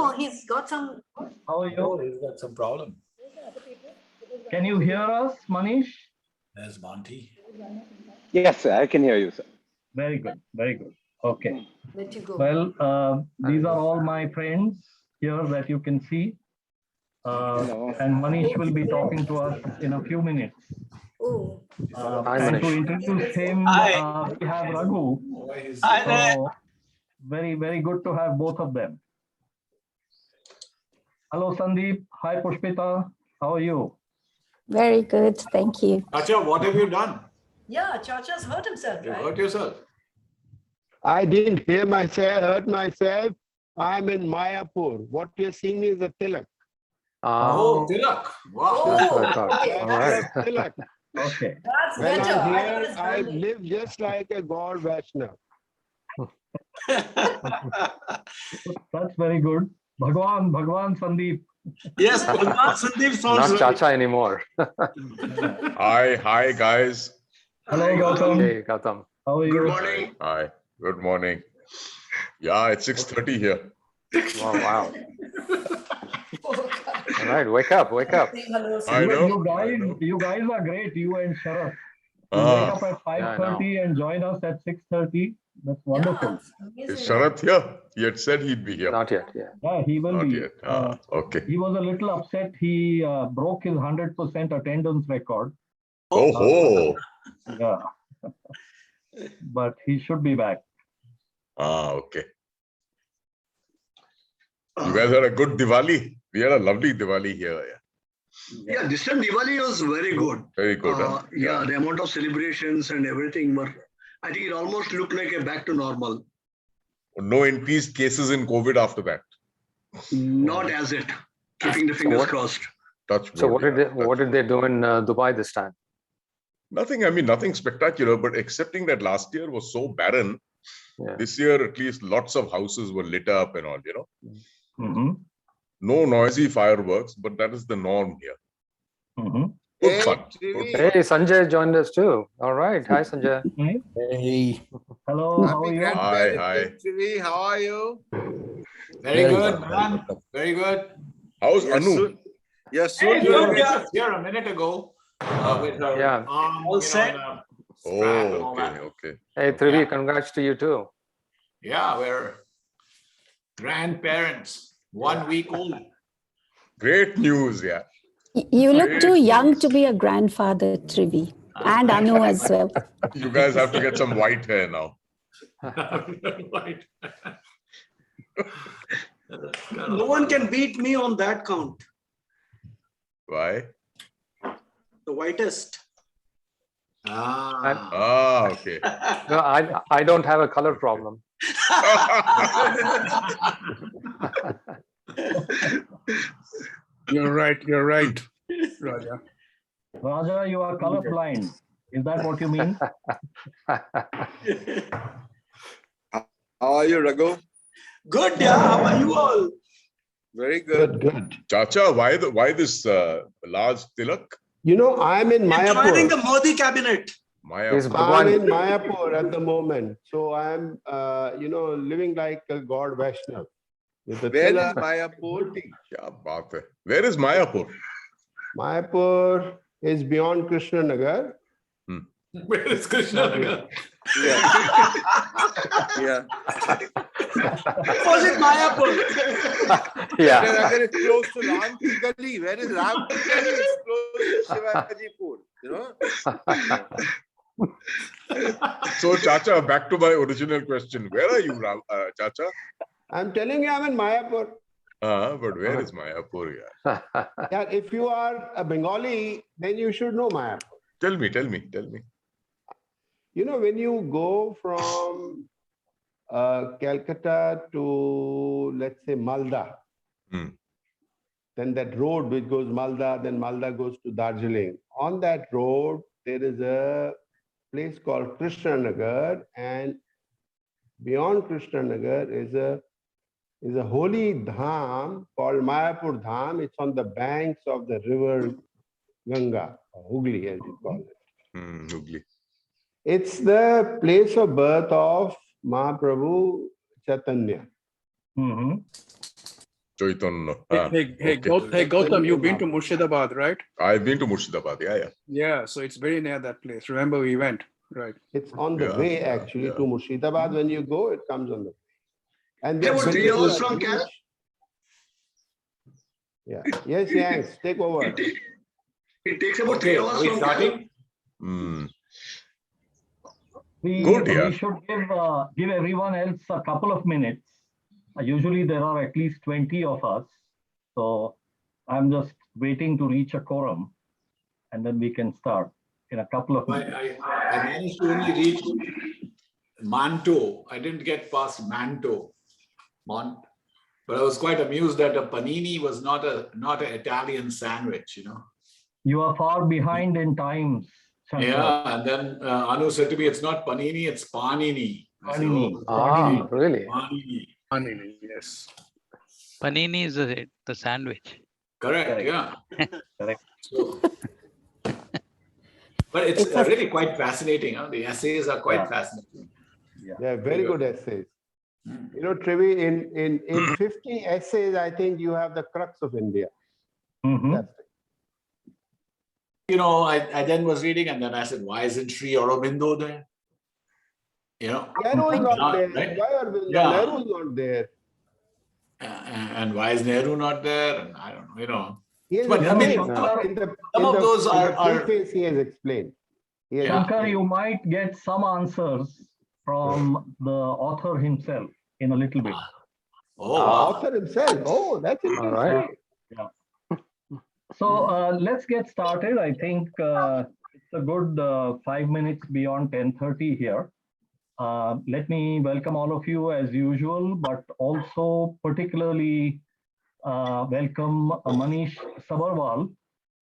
No, he's got some. How are Oh, you? he's got some problem. Can you hear us, Manish? There's Monty. Yes, sir, I can hear you, sir. Very good, very good. Okay. Let you go. Well, these are all my friends here that you can see. And Manish will be talking to us in a few minutes. Oh, Hi, And to Manish. introduce him, we have Raghu. So very, very good to have both of them. Hello, Sandeep. Hi, Pushpita. How are you? Very good, thank you. Acha, what have you done? yeah, Chacha's hurt himself, You right? hurt yourself. I didn't hear myself, hurt myself. I'm in Mayapur. What you're seeing is a tilak. Oh, Tilak. Wow. Oh, Okay. All right. Tilak. Okay. that's When better. I'm I here, thought it's I branding. live just like a God Vaishnav. That's very good. Bhagwan Sandeep. Yes, Bhagwan Sandeep sounds Not very Chacha anymore. Hi guys. Hello, Gautam. Hey, Gautam. How are you? good morning. Hi. Good morning. Yeah, it's 6:30 here. Oh, wow. All right, wake up, wake up. Saying hello, I Sandeep. know. You guys are great. You and Sharath. You Ah, wake up at 5:30 and join us at 6:30. That's wonderful. Yeah, is amazing. Sharath here? He had said he'd be here. Not yet, yeah. Yeah, he will Not be. yet. Okay. He was a little upset. He broke his 100% attendance record. Oh. Yeah. But he should be back. Okay. You guys had a good Diwali. We had a lovely Diwali here. Yeah. Yeah, this time Diwali was very good. Very good. Huh? Yeah, the amount of celebrations and everything were, I think it almost looked like a back to normal. No increased cases in COVID after that. Not as it. Keeping the fingers what- crossed. Touch So wood, what did they do in Dubai this time? Nothing, I mean, nothing spectacular, but excepting that last year was so barren, Yeah. this year at least lots of houses were lit up and all, Mm-hmm. No noisy fireworks, but that is the norm here. Mm-hmm. Good fun. Good fun. Hey, Sanjay joined us too. All right. Hi, Sanjay. Hey. Hello, how are you? Hi. How are you? Very good, man. Very good. How's Yes, Anu? soon. Yes, Hey, soon. you you'll were be- just here a minute ago with her Yeah. arm, All set? on a strap and all Oh, that. okay. Hey, Trivi, Yeah. congrats to you too. Yeah, we're grandparents, 1 week old. Great news, yeah. You look Great too young news. to be a grandfather, Trivi, and Anu as well. You guys have to get some white hair now. Right. No one can beat me on that count. Why? The whitest. Okay. No, I don't have a color problem. You're right, Raja. Raja, you are colorblind. Is that what you mean? How are you, Raghu? Good, yeah. How are you all? Very good. Good. Chacha, why this large tilak? You know, I'm in Joining the Mayapur. Modi cabinet. Maya. Is I'm Bhagwan, in Mayapur at the moment. So I'm, living like a God Vaishnav. With the Where is tilak. Mayapur? Kya baat hai. Where is Mayapur? Mayapur is beyond Krishna Nagar. Where is Krishna? Yeah. Yeah. Was it Mayapur? yeah. Nagar is close to Ram Ki Gali. Where is Ram Ki Gali? It's close to Shivajipur. You know? So, Chacha, back to my original question. Where are you, Chacha? I'm telling you, I'm in Mayapur. But where is Mayapur? Yeah. Yeah, if you are a Bengali, then you should know Mayapur. Tell me. You know, when you go from Calcutta to, let's say, Malda, Hmm. then that road which goes Malda, then Malda goes to Darjeeling. On that road, there is a place called Krishna Nagar, and beyond Krishna Nagar is a holy dham called Mayapur Dham. It's on the banks of the river Ganga, or Hooghly as you call it. Hooghly. It's the place of birth of Mahaprabhu Chaitanya. Mm-hmm. Chaitanya. Hey, Gautam, you've been to Murshidabad, right? I've been to Murshidabad. Yeah. Yeah, so it's very near that place. Remember, we went, right? It's on the way actually to Murshidabad. When you go, it comes on the way. And About 3 hours from Cal. Yeah. Yes, Yanks, take over. It takes about 3 hours from Cal. We should give everyone else a couple of minutes. Usually there are at least 20 of us. So I'm just waiting to reach a quorum and then we can start in a couple of minutes. I managed to only reach Manto. I didn't get past Manto. But I was quite amused that a panini was not an Italian sandwich, you know. You are far behind in times. Shankar. Yeah, and then Anu said to me, it's not panini, it's panini. Panini. Really? Panini, yes. Panini is the sandwich. Correct. Yeah. Correct. So, but it's really quite fascinating. Huh? The essays are quite fascinating. Yeah, very good essays. You know, Trivi, in 50 essays, I think you have the crux of India. That's it. You know, I then was reading and then I said, why isn't Sri Aurobindo there? You know, Nehru is not there. right? Why are Nehru is not there? And why is Nehru not there? And I don't know, you know. He has But I mean, some of those are preface he has explained. Shankar, you might get some answers from the author himself in a little bit. Author himself. Oh, that's interesting. All right. Yeah. So let's get started. I think it's a good 5 minutes beyond 10:30 here. Let me welcome all of you as usual, but also particularly welcome Manish Sabarwal,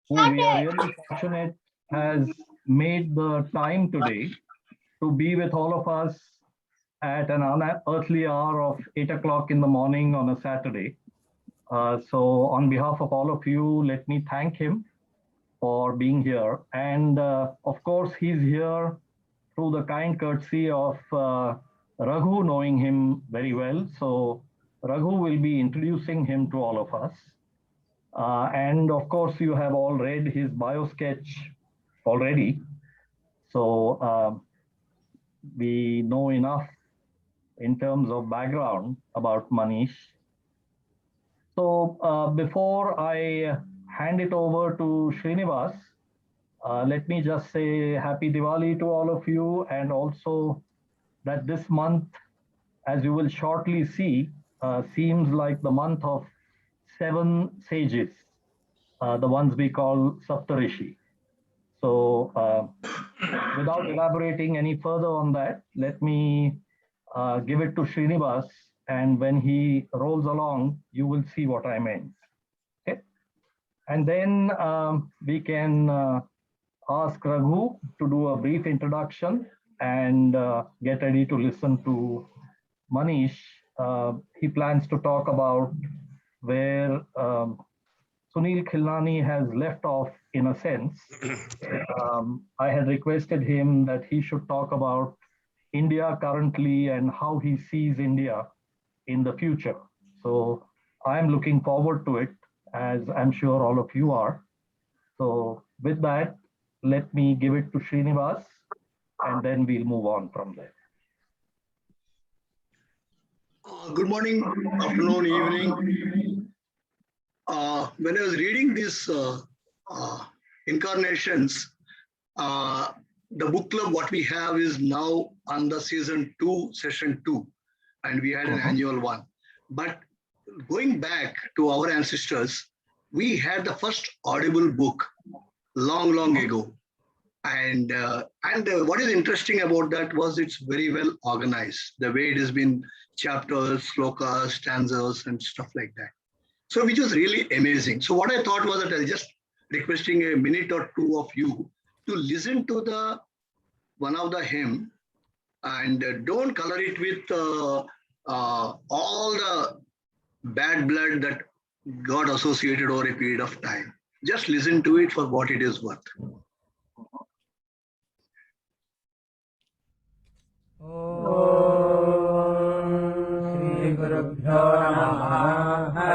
who we are really fortunate has made the time today to be with all of us at an unearthly hour of 8 o'clock in the morning on a Saturday. So on behalf of all of you, let me thank him for being here. And of course, he's here through the kind courtesy of Raghu, knowing him very well. So Raghu will be introducing him to all of us. And of course, you have all read his bio sketch already. So we know enough in terms of background about Manish. So before I hand it over to Srinivas, let me just say Happy Diwali to all of you, and also that this month, as you will shortly see, seems like the month of 7 sages, the ones we call Saptarishi. So without elaborating any further on that, let me give it to Srinivas, and when he rolls along, you will see what I meant. Okay? And then we can ask Raghu to do a brief introduction and get ready to listen to Manish. He plans to talk about where Sunil Khilnani has left off in a sense. I had requested him that he should talk about India currently and how he sees India in the future. So I'm looking forward to it, as I'm sure all of you are. So with that, let me give it to Srinivas, and then we'll move on from there. Good morning, afternoon, evening. When I was reading this Incarnations, the book club what we have is now on the season 2, session 2, and we had an annual one. But going back to our ancestors, we had the first audible book long ago. And what is interesting about that was it's very well organized, the way it has been chapters, slokas, stanzas, and stuff like that. So which was really amazing. So what I thought was that I was just requesting a minute or two of you to listen to the one of the hymn, and don't color it with all the bad blood that got associated over a period of time. Just listen to it for what it is worth. Shri Gurubhyo Namaha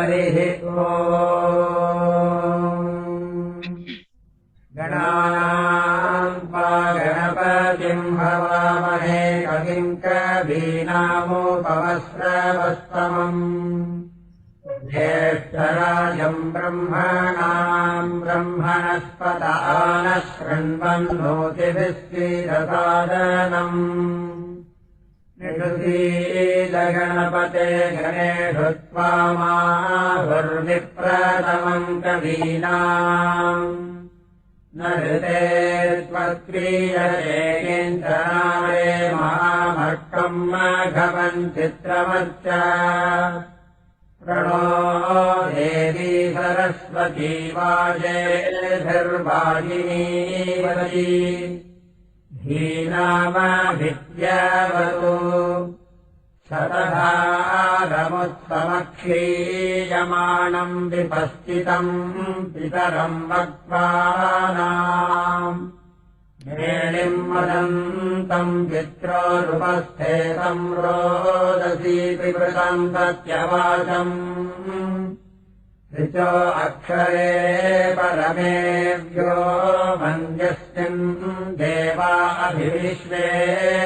गणपतिं हवामहे कविं कवीनामुपमश्रवस्तमम् ज्येष्ठराजम् ब्रह्मणाम् ब्रह्मणस्पत नः शृण्वन्नोतिभिश्चीरसादनम् निषुधीदगणपते गणेषु त्वामाहुर्विप्रथमम् कवीनाम् न ऋते त्वत्क्रियते किञ्चनारे महामर्कम् मघवन् चित्रमच्च प्रणो देवी सरस्वती वाजेभिर्वाजिनीवती धीनामभिद्यावतु शतधारमुत्समक्षीयमाणम् विपश्चितम् पितरम् वक्त्वानाम् मेलिम् वदन्तम् पित्रोरुपस्थेतम् रोदसी पिबृतम् सत्यवाचम् ऋचो अक्षरे परमे व्यो मन्यस्मिन् देवा अभिविश्वे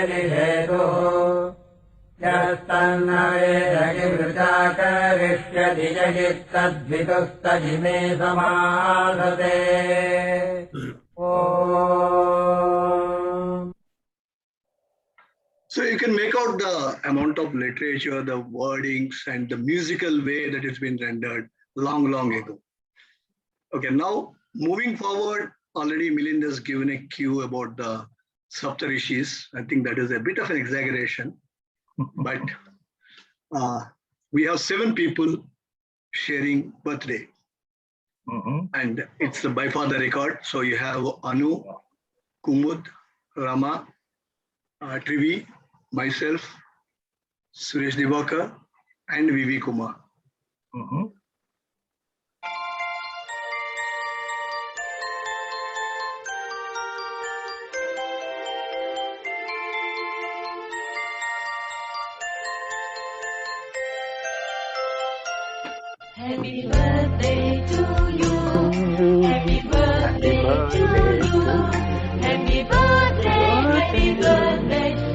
निषेदुः यस्तन्नवेदगिवृता करिष्यति जगित्तद्विदुस्तजिमे समासते So you can make out the amount of literature, the wordings, and the musical way that it's been rendered long, long ago. Okay, now moving forward, already Milind has given a cue about the Saptarishis. I think that is a bit of an exaggeration, but we have 7 people sharing birthday. And it's by far the record. So you have Anu, Kumud, Rama, Trivi, myself, Suresh Divakar, and Vivi Kumar. Happy birthday to you. Happy birthday to you. Happy birthday,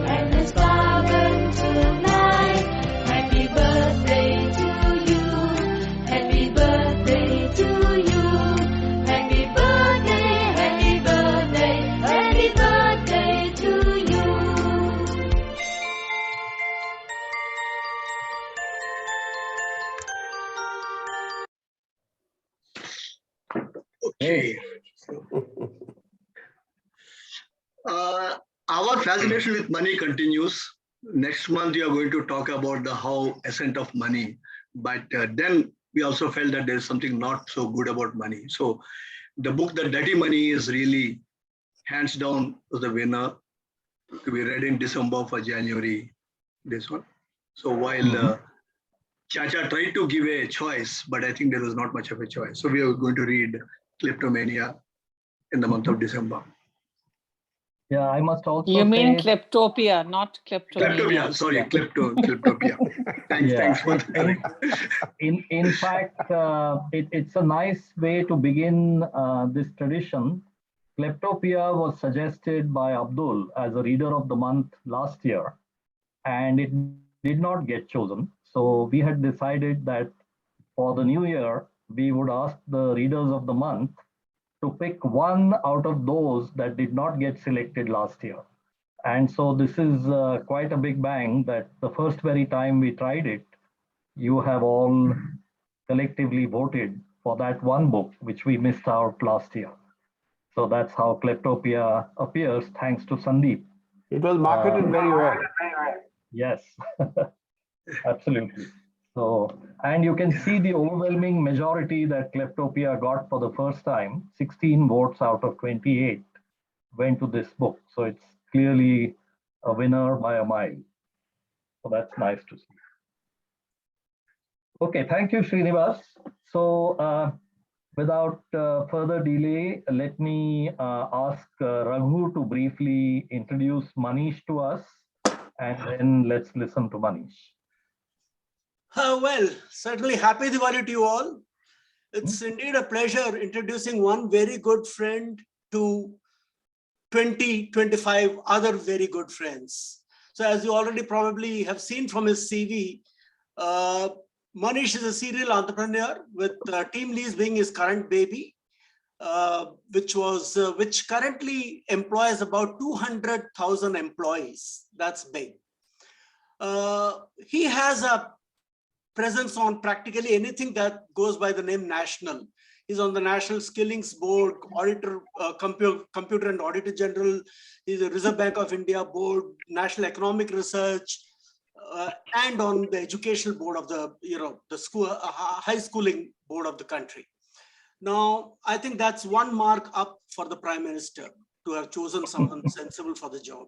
and the star burn tonight. Happy birthday to you. Happy birthday to you. Happy birthday, happy birthday, happy birthday to you. Okay. Our fascination with money continues. Next month, we are going to talk about the how ascent of money. But then we also felt that there's something not so good about money. So the book, The Dirty Money, is really hands down was the winner to be read in December for January. This one. So while Chacha tried to give a choice, but I think there was not much of a choice. So we are going to read Kleptomania in the month of December. Yeah, I must also You mean say, kleptopia, not kleptomania. Kleptopia, sorry, kleptopia. Thanks for the in fact, it's a nice way to begin this tradition. Kleptopia was suggested by Abdul as a reader of the month last year, and it did not get chosen. So we had decided that for the new year, we would ask the readers of the month to pick one out of those that did not get selected last year. And so this is quite a big bang that the first very time we tried it, you have all collectively voted for that one book, which we missed out last year. So that's how Kleptopia appears, thanks to Sandeep. It was marketed very well. Yes, absolutely. So, and you can see the overwhelming majority that Kleptopia got for the first time, 16 votes out of 28 went to this book. So it's clearly a winner by a mile. So that's nice to see. Okay, thank you, Srinivas. So without further delay, let me ask Raghu to briefly introduce Manish to us, and then let's listen to Manish. Well, certainly happy Diwali to you all. It's indeed a pleasure introducing one very good friend to 20, 25 other very good friends. So as you already probably have seen from his CV, Manish is a serial entrepreneur with Team Lease being his current baby, which currently employs about 200,000 employees. That's big. He has a presence on practically anything that goes by the name national. He's on the National Skillings Board, Auditor, Computer and Auditor General. He's a Reserve Bank of India Board, National Economic Research, and on the Educational Board of the, the school, high schooling board of the country. Now, I think that's one mark up for the Prime Minister to have chosen someone sensible for the job.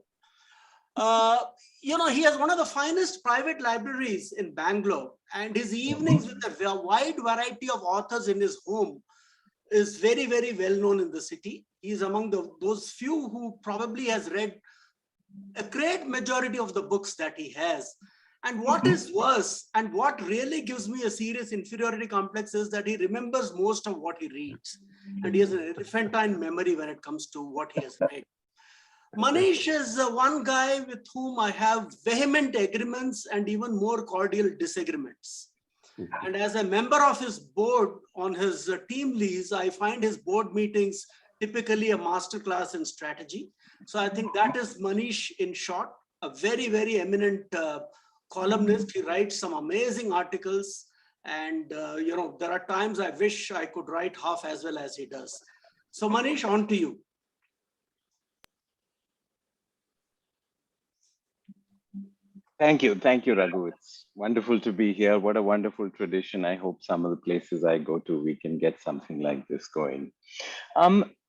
He has one of the finest private libraries in Bangalore, and his evenings with a wide variety of authors in his home is very, very well known in the city. He is among those few who probably has read a great majority of the books that he has. And what is worse, and what really gives me a serious inferiority complex, is that he remembers most of what he reads. And he has an elephantine memory when it comes to what he has read. Manish is one guy with whom I have vehement agreements and even more cordial disagreements. And as a member of his board on his Team Lease, I find his board meetings typically a masterclass in strategy. So I think that is Manish in short, a very, very eminent columnist. He writes some amazing articles. And, there are times I wish I could write half as well as he does. So Manish, on to you. Thank you, Raghu. It's wonderful to be here. What a wonderful tradition. I hope some of the places I go to, we can get something like this going.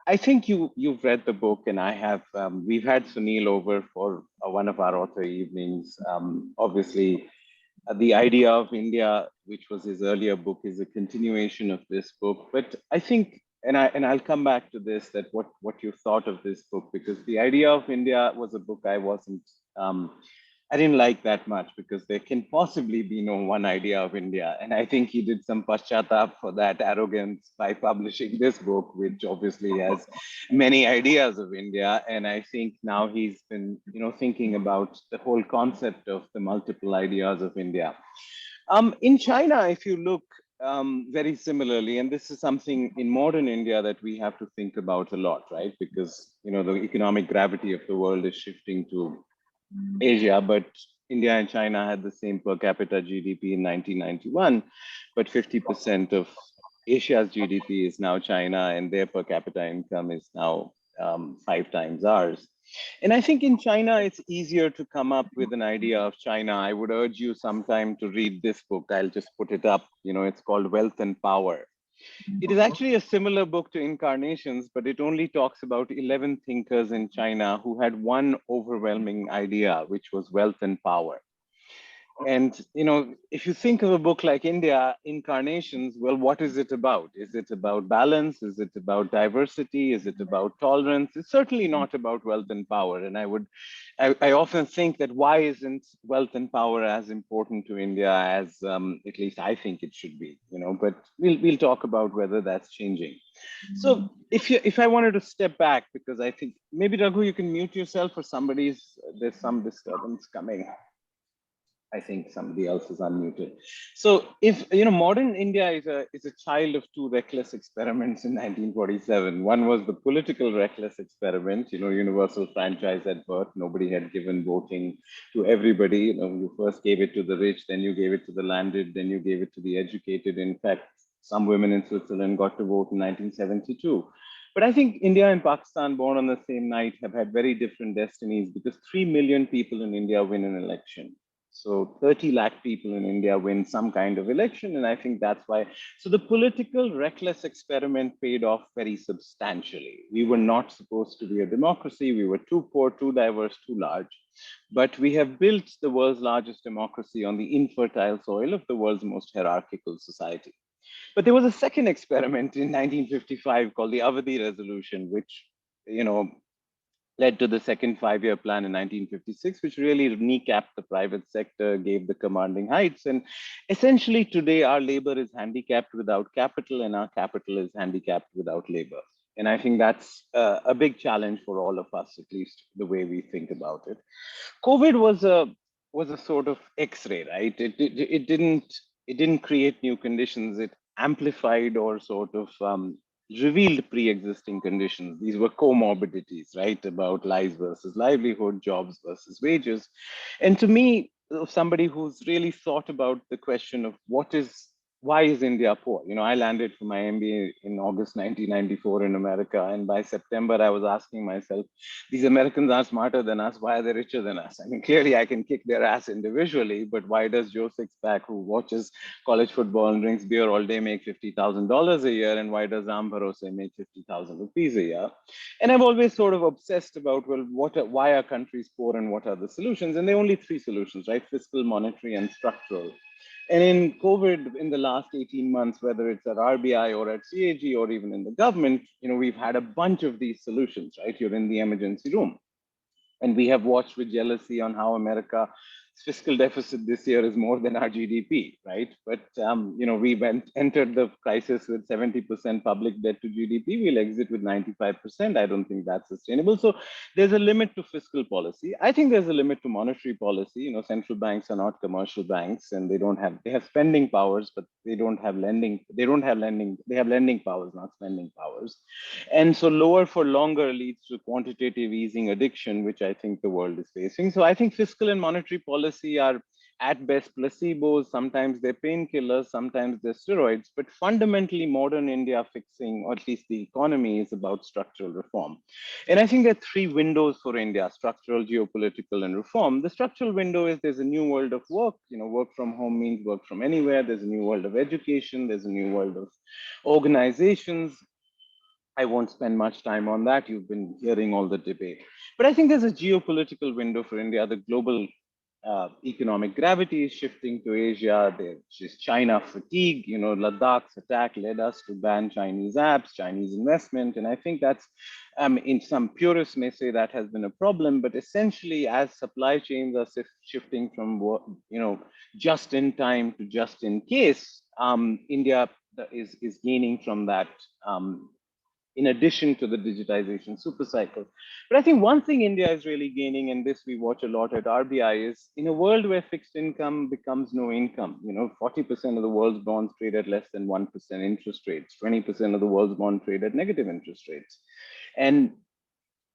I think you've read the book, and I have. We've had Sunil over for one of our author evenings. Obviously, the idea of India, which was his earlier book, is a continuation of this book. But I think, and I'll come back to this, that what you thought of this book, because the idea of India was a book I didn't like that much, because there can possibly be no one idea of India. And I think he did some paschatap for that arrogance by publishing this book, which obviously has many ideas of India. And I think now he's been, thinking about the whole concept of the multiple ideas of India. In China, if you look very similarly, and this is something in modern India that we have to think about a lot, right? Because, the economic gravity of the world is shifting to Asia, but India and China had the same per capita GDP in 1991, but 50% of Asia's GDP is now China, and their per capita income is now 5 times ours. And I think in China, it's easier to come up with an idea of China. I would urge you sometime to read this book. I'll just put it up. It's called Wealth and Power. It is actually a similar book to Incarnations, but it only talks about 11 thinkers in China who had one overwhelming idea, which was wealth and power. And, if you think of a book like Incarnations, well, what is it about? Is it about balance? Is it about diversity? Is it about tolerance? It's certainly not about wealth and power. And I often think that why isn't wealth and power as important to India as at least I think it should be, but we'll talk about whether that's changing. So if I wanted to step back, because I think maybe Raghu, you can mute yourself, or there's some disturbance coming. I think somebody else is unmuted. So if, modern India is a child of two reckless experiments in 1947. One was the political reckless experiment, universal franchise at birth. Nobody had given voting to everybody. You first gave it to the rich, then you gave it to the landed, then you gave it to the educated. In fact, some women in Switzerland got to vote in 1972. But I think India and Pakistan, born on the same night, have had very different destinies, because 3 million people in India win an election. So 30 lakh people in India win some kind of election. And I think that's why. So the political reckless experiment paid off very substantially. We were not supposed to be a democracy. We were too poor, too diverse, too large. But we have built the world's largest democracy on the infertile soil of the world's most hierarchical society. But there was a second experiment in 1955 called the Avadi Resolution, which, led to the second five-year plan in 1956, which really kneecapped the private sector, gave the commanding heights. And essentially today our labor is handicapped without capital and our capital is handicapped without labor. And I think that's a big challenge for all of us, at least the way we think about it. COVID was a sort of X-ray, right? It didn't create new conditions. It amplified or sort of revealed pre-existing conditions. These were comorbidities, right? About lives versus livelihood, jobs versus wages. And to me, somebody who's really thought about the question of why is India poor? You know, I landed for my MBA in August 1994 in America. And by September, I was asking myself, these Americans are smarter than us. Why are they richer than us? I mean, clearly I can kick their ass individually, but why does Joe Sixpack, who watches college football and drinks beer all day, make $50,000 a year? And why does Ram Bharose make 50,000 rupees a year? And I've always sort of obsessed about, well, why are countries poor and what are the solutions? And there are only three solutions, right? Fiscal, monetary, and structural. And in COVID, in the last 18 months, whether it's at RBI or at CAG or even in the government, you know, we've had a bunch of these solutions, right? You're in the emergency room. And we have watched with jealousy on how America's fiscal deficit this year is more than our GDP, right? But, you know, we entered the crisis with 70% public debt to GDP. We'll exit with 95%. I don't think that's sustainable. So there's a limit to fiscal policy. I think there's a limit to monetary policy. You know, central banks are not commercial banks and they have spending powers, but they have lending powers, not spending powers. And so lower for longer leads to quantitative easing addiction, which I think the world is facing. So I think fiscal and monetary policy are at best placebos. Sometimes they're painkillers, sometimes they're steroids, but fundamentally modern India fixing, or at least the economy, is about structural reform. And I think there are three windows for India: structural, geopolitical, and reform. The structural window is there's a new world of work. You know, work from home means work from anywhere. There's a new world of education. There's a new world of organizations. I won't spend much time on that. You've been hearing all the debate. But I think there's a geopolitical window for India. The global economic gravity is shifting to Asia. There's just China fatigue. You know, Ladakh's attack led us to ban Chinese apps, Chinese investment. And I think that's, in some purists may say that has been a problem, but essentially as supply chains are shifting from, you know, just in time to just in case, India is gaining from that, in addition to the digitization super cycle. But I think one thing India is really gaining, and this we watch a lot at RBI, is in a world where fixed income becomes no income. You know, 40% of the world's bonds trade at less than 1% interest rates, 20% of the world's bonds trade at negative interest rates. And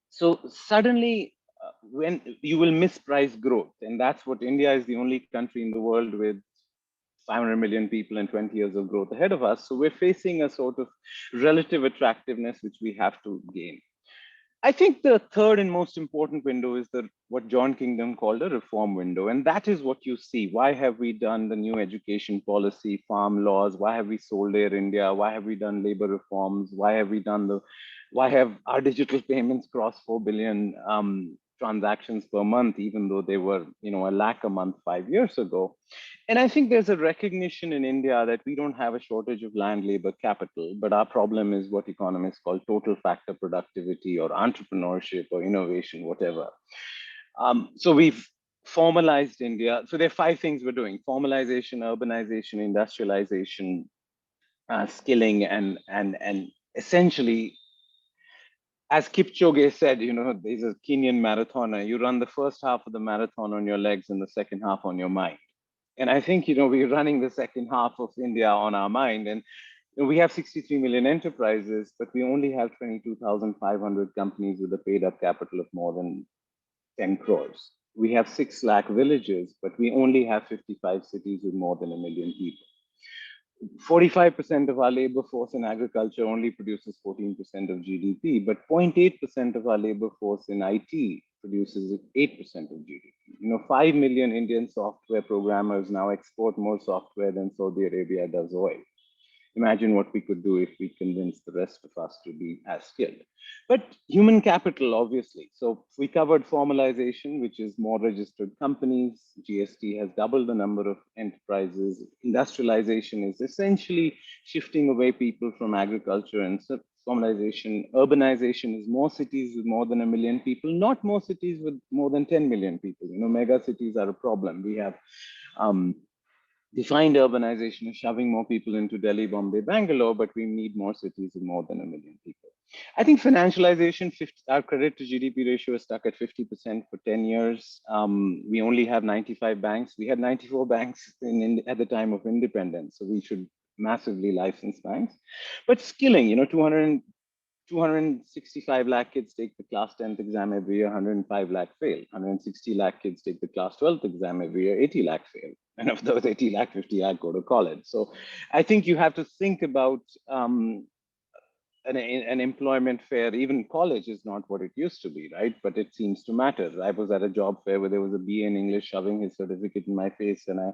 so suddenly, when you will misprice growth, and that's what India is the only country in the world with 500 million people and 20 years of growth ahead of us. So we're facing a sort of relative attractiveness, which we have to gain. I think the third and most important window is what John Kingdom called a reform window. And that is what you see. Why have we done the new education policy, farm laws? Why have we sold Air India? Why have we done labor reforms? Why have our digital payments crossed 4 billion transactions per month, even though they were, you know, 1 lakh a month 5 years ago? And I think there's a recognition in India that we don't have a shortage of land, labor, capital, but our problem is what economists call total factor productivity or entrepreneurship or innovation, whatever. So we've formalized India. So there are 5 things we're doing: formalization, urbanization, industrialization, skilling, and essentially, as Kipchoge said, you know, there's a Kenyan marathoner. You run the first half of the marathon on your legs and the second half on your mind. And I think, you know, we're running the second half of India on our mind. And you know, we have 63 million enterprises, but we only have 22,500 companies with a paid up capital of more than 10 crores. We have 6 lakh villages, but we only have 55 cities with more than 1 million people. 45% of our labor force in agriculture only produces 14% of GDP, but 0.8% of our labor force in IT produces 8% of GDP. You know, 5 million Indian software programmers now export more software than Saudi Arabia does oil. imagine what we could do if we convince the rest of us to be as skilled. But human capital, obviously. So we covered formalization, which is more registered companies. GST has doubled the number of enterprises. Industrialization is essentially shifting away people from agriculture and formalization. Urbanization is more cities with more than 1 million people, not more cities with more than 10 million people. You know, mega cities are a problem. We have defined urbanization as shoving more people into Delhi, Bombay, Bangalore, but we need more cities with more than 1 million people. I think financialization, our credit to GDP ratio is stuck at 50% for 10 years. We only have 95 banks. We had 94 banks at the time of independence, so we should massively license banks. But skilling, you know, 265 lakh kids take the class 10th exam every year, 105 lakh fail. 160 lakh kids take the class 12th exam every year, 80 lakh fail. And of those 80 lakh, 50 lakh go to college. So I think you have to think about an employment fair. Even college is not what it used to be, right? But it seems to matter. I was at a job fair where there was a BA in English shoving his certificate in my face, and I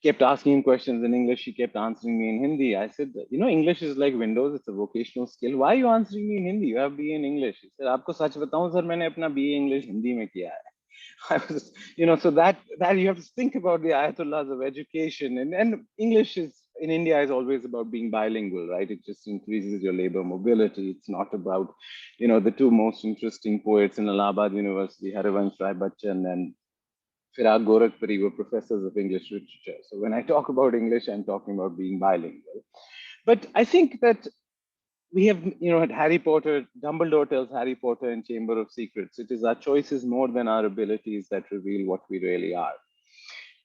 kept asking him questions in English. He kept answering me in Hindi. I said, you know, English is like Windows. It's a vocational skill. Why are you answering me in Hindi? You have BA in English. He said, "Aapko sach bataun, sir, maine apna BA English Hindi mein kiya hai." I was, you know, so that you have to think about the ayatollahs of education, and English is in India is always about being bilingual, right? It just increases your labor mobility. It's not about, you know, the two most interesting poets in Allahabad University, Harivansh Rai Bachchan and Firag Gorakhpuri, were professors of English literature. So when I talk about English, I'm talking about being bilingual. But I think that we have, you know, at Harry Potter, Dumbledore tells Harry Potter in Chamber of Secrets, it is our choices more than our abilities that reveal what we really are.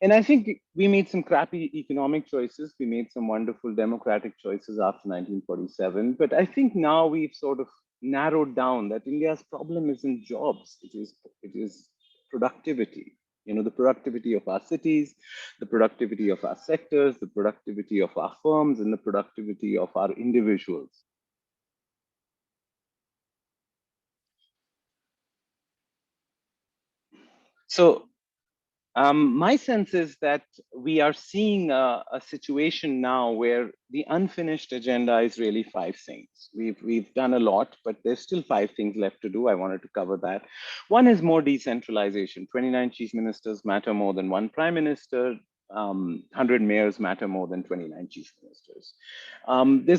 And I think we made some crappy economic choices. We made some wonderful democratic choices after 1947. But I think now we've sort of narrowed down that India's problem isn't jobs. It is productivity. You know, the productivity of our cities, the productivity of our sectors, the productivity of our firms, and the productivity of our individuals. So my sense is that we are seeing a situation now where the unfinished agenda is really 5 things. We've done a lot, but there's still 5 things left to do. I wanted to cover that. One is more decentralization. 29 chief ministers matter more than 1 prime minister. 100 mayors matter more than 29 chief ministers.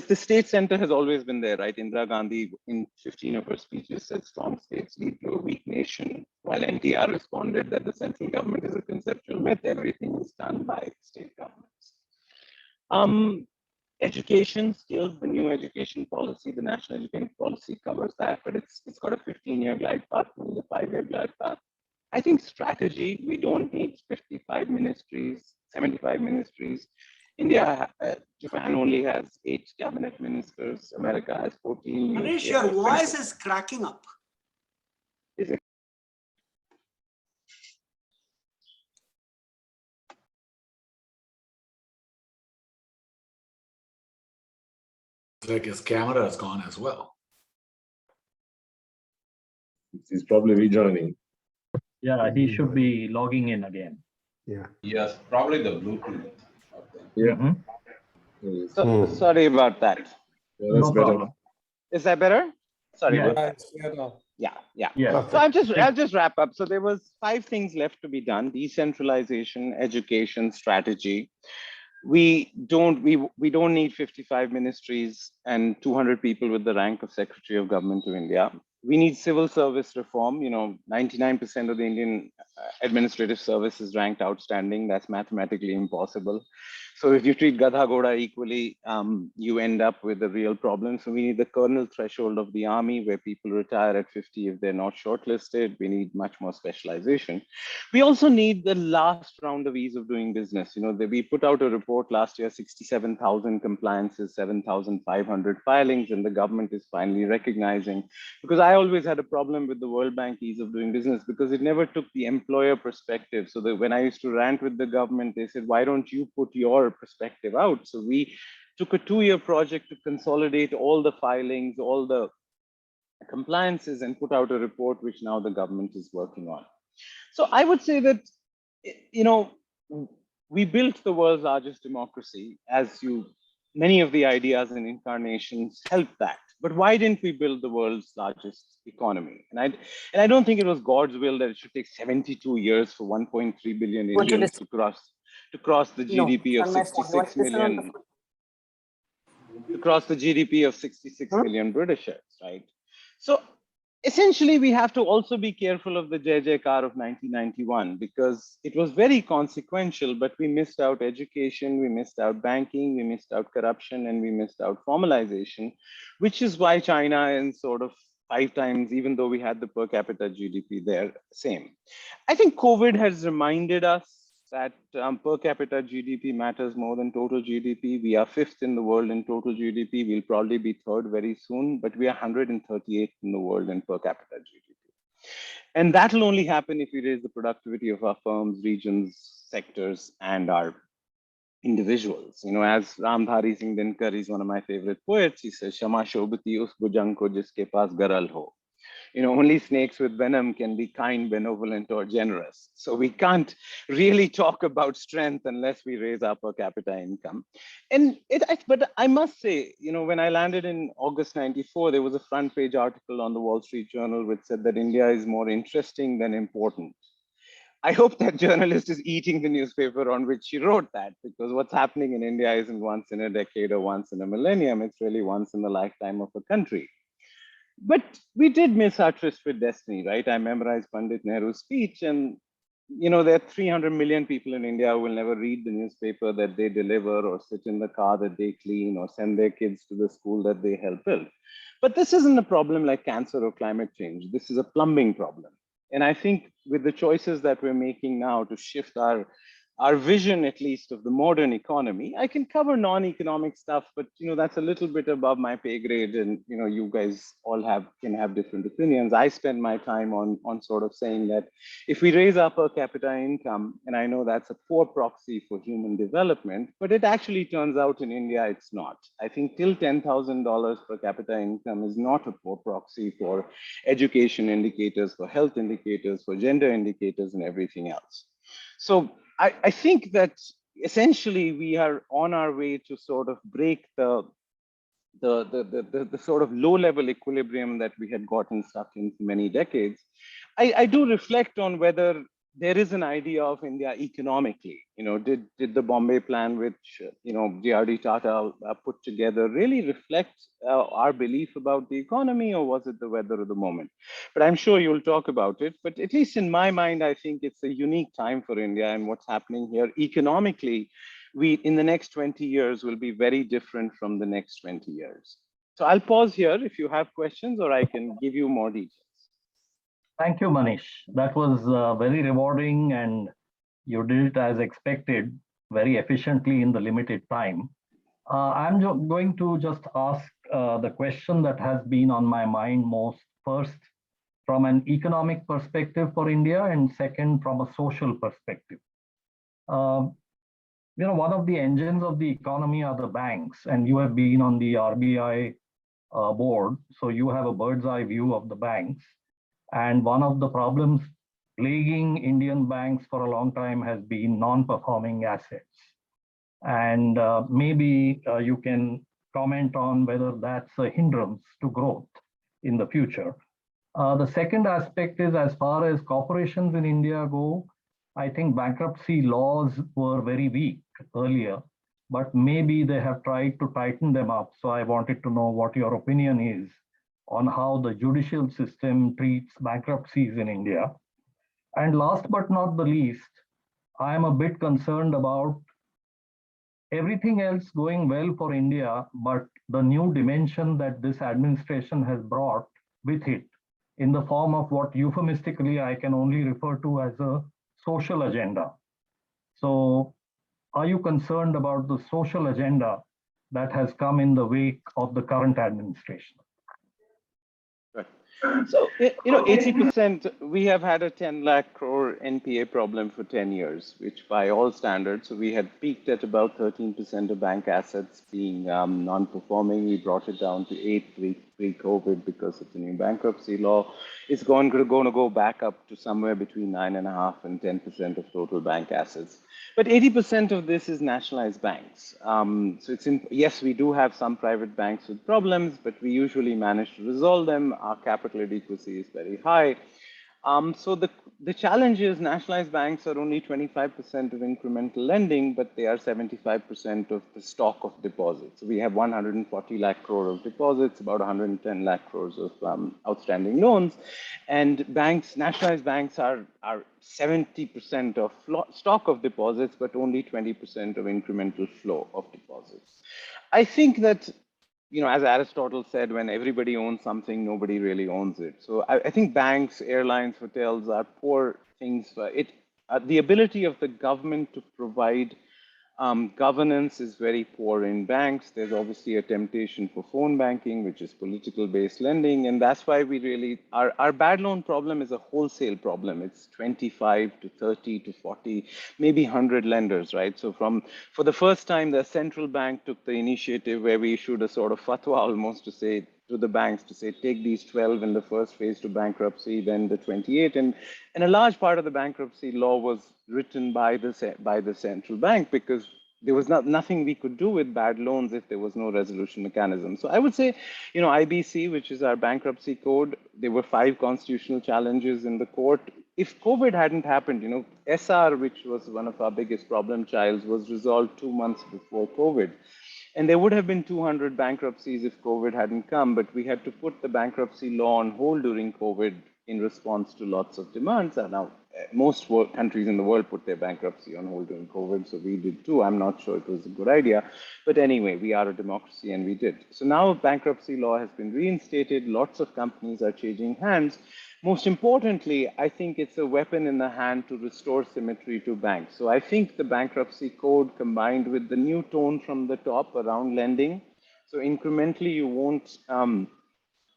The state center has always been there, right? Indira Gandhi in 15 of her speeches said strong states lead to a weak nation, while NTR responded that the central government is a conceptual myth. Everything is done by state governments. Education, skills, the new education policy, the national education policy covers that, but it's got a 15-year glide path, and a 5-year glide path. I think strategy, we don't need 55 ministries, 75 ministries. India, Japan only has 8 cabinet ministers. America has 14. Manish, your voice is cracking up. Is it? It's like his camera is gone as well. He's probably rejoining. Yeah, he should be logging in again. Yeah. Yes, probably the Bluetooth. Yeah. Sorry about that. Yeah, that's No better. problem. Is that better? Sorry Yeah. about that. Yeah. Yes. So I'll just wrap up. So there was 5 things left to be done: decentralization, education, strategy. We don't need 55 ministries and 200 people with the rank of Secretary of Government to India. We need civil service reform. You know, 99% of the Indian administrative service is ranked outstanding. That's mathematically impossible. So if you treat Gadha Ghoda equally, you end up with a real problem. So we need the colonel threshold of the army, where people retire at 50 if they're not shortlisted. We need much more specialization. We also need the last round of ease of doing business. You know, we put out a report last year, 67,000 compliances, 7,500 filings, and the government is finally recognizing, because I always had a problem with the World Bank ease of doing business because it never took the employer perspective. So that when I used to rant with the government, they said, why don't you put your perspective out? So we took a 2-year project to consolidate all the filings, all the compliances, and put out a report, which now the government is working on. So I would say that, you know, we built the world's largest democracy, as you many of the ideas in Incarnations help that. But why didn't we build the world's largest economy? And I don't think it was God's will that it should take 72 years for 1.3 billion Indians to cross the GDP of 66 million, to cross the GDP of 66 million Britishers, right? So essentially, we have to also be careful of the Jai Jaikar of 1991 because it was very consequential, but we missed out education, we missed out banking, we missed out corruption, and we missed out formalization, which is why China is sort of 5 times, even though we had the per capita GDP there, same. I think COVID has reminded us that per capita GDP matters more than total GDP. We are 5th in the world in total GDP. We'll probably be 3rd very soon, but we are 138th in the world in per capita GDP. And that'll only happen if we raise the productivity of our firms, regions, sectors, and our individuals. You know, as Ramdhari Singh Dinkar is one of my favorite poets, he says, Shama Shobhati us bhujang ko jiske paas garal ho. You know, only snakes with venom can be kind, benevolent, or generous. So we can't really talk about strength unless we raise our per capita income. But I must say, you know, when I landed in August 94, there was a front page article on the Wall Street Journal which said that India is more interesting than important. I hope that journalist is eating the newspaper on which she wrote that, because what's happening in India isn't once in a decade or once in a millennium. It's really once in the lifetime of a country. But we did miss our tryst with destiny, right? I memorized Pandit Nehru's speech, and you know, there are 300 million people in India who will never read the newspaper that they deliver, or sit in the car that they clean, or send their kids to the school that they help build. But this isn't a problem like cancer or climate change. This is a plumbing problem. And I think with the choices that we're making now to shift our vision, at least, of the modern economy, I can cover non-economic stuff, but you know, that's a little bit above my pay grade, and you know, you guys all can have different opinions. I spend my time on sort of saying that if we raise our per capita income, and I know that's a poor proxy for human development, but it actually turns out in India it's not. I think till $10,000 per capita income is not a poor proxy for education indicators, for health indicators, for gender indicators, and everything else. So I think that essentially we are on our way to sort of break the sort of low-level equilibrium that we had gotten stuck in for many decades. I do reflect on whether there is an idea of India economically. You know, did the Bombay plan, which you know J.R.D. Tata put together, really reflect our belief about the economy, or was it the weather of the moment? But I'm sure you'll talk about it. But at least in my mind, I think it's a unique time for India, and what's happening here economically, we in the next 20 years will be very different from the next 20 years. So I'll pause here if you have questions, or I can give you more details. Thank you, Manish. That was very rewarding, and you did it as expected, very efficiently in the limited time. I'm going to just ask the question that has been on my mind most, first from an economic perspective for India, and second from a social perspective. You know, one of the engines of the economy are the banks, and you have been on the RBI board, so you have a bird's eye view of the banks. And one of the problems plaguing Indian banks for a long time has been non-performing assets. And maybe you can comment on whether that's a hindrance to growth in the future. The second aspect is, as far as corporations in India go, I think bankruptcy laws were very weak earlier, but maybe they have tried to tighten them up. So I wanted to know what your opinion is on how the judicial system treats bankruptcies in India. And last but not the least, I am a bit concerned about everything else going well for India, but the new dimension that this administration has brought with it in the form of what euphemistically I can only refer to as a social agenda. So are you concerned about the social agenda that has come in the wake of the current administration? So, you know, 80%, we have had a 10 lakh crore NPA problem for 10 years, which by all standards, so we had peaked at about 13% of bank assets being non-performing. We brought it down to 8 pre-COVID because of the new bankruptcy law. It's going to go back up to somewhere between 9.5% and 10% of total bank assets. But 80% of this is nationalized banks. So yes, we do have some private banks with problems, but we usually manage to resolve them. Our capital adequacy is very high. So the challenge is nationalized banks are only 25% of incremental lending, but they are 75% of the stock of deposits. So we have 140 lakh crore of deposits, about 110 lakh crores of outstanding loans. And banks, nationalized banks are 70% of stock of deposits, but only 20% of incremental flow of deposits. I think that, as Aristotle said, when everybody owns something, nobody really owns it. So I think banks, airlines, hotels are poor things. The ability of the government to provide governance is very poor in banks. There's obviously a temptation for phone banking, which is political-based lending. And that's why our bad loan problem is a wholesale problem. It's 25 to 30 to 40, maybe 100 lenders, right? So for the first time, the central bank took the initiative where we issued a sort of fatwa almost to say, to the banks to say, take these 12 in the first phase to bankruptcy, then the 28. And a large part of the bankruptcy law was written by the central bank because there was nothing we could do with bad loans if there was no resolution mechanism. So I would say, IBC, which is our bankruptcy code, there were 5 constitutional challenges in the court. If COVID hadn't happened, SR, which was one of our biggest problem childs, was resolved 2 months before COVID. And there would have been 200 bankruptcies if COVID hadn't come, but we had to put the bankruptcy law on hold during COVID in response to lots of demands. And now most countries in the world put their bankruptcy on hold during COVID, so we did too. I'm not sure it was a good idea, but anyway, we are a democracy and we did. So now bankruptcy law has been reinstated. Lots of companies are changing hands. Most importantly, I think it's a weapon in the hand to restore symmetry to banks. So I think the bankruptcy code combined with the new tone from the top around lending, so incrementally you won't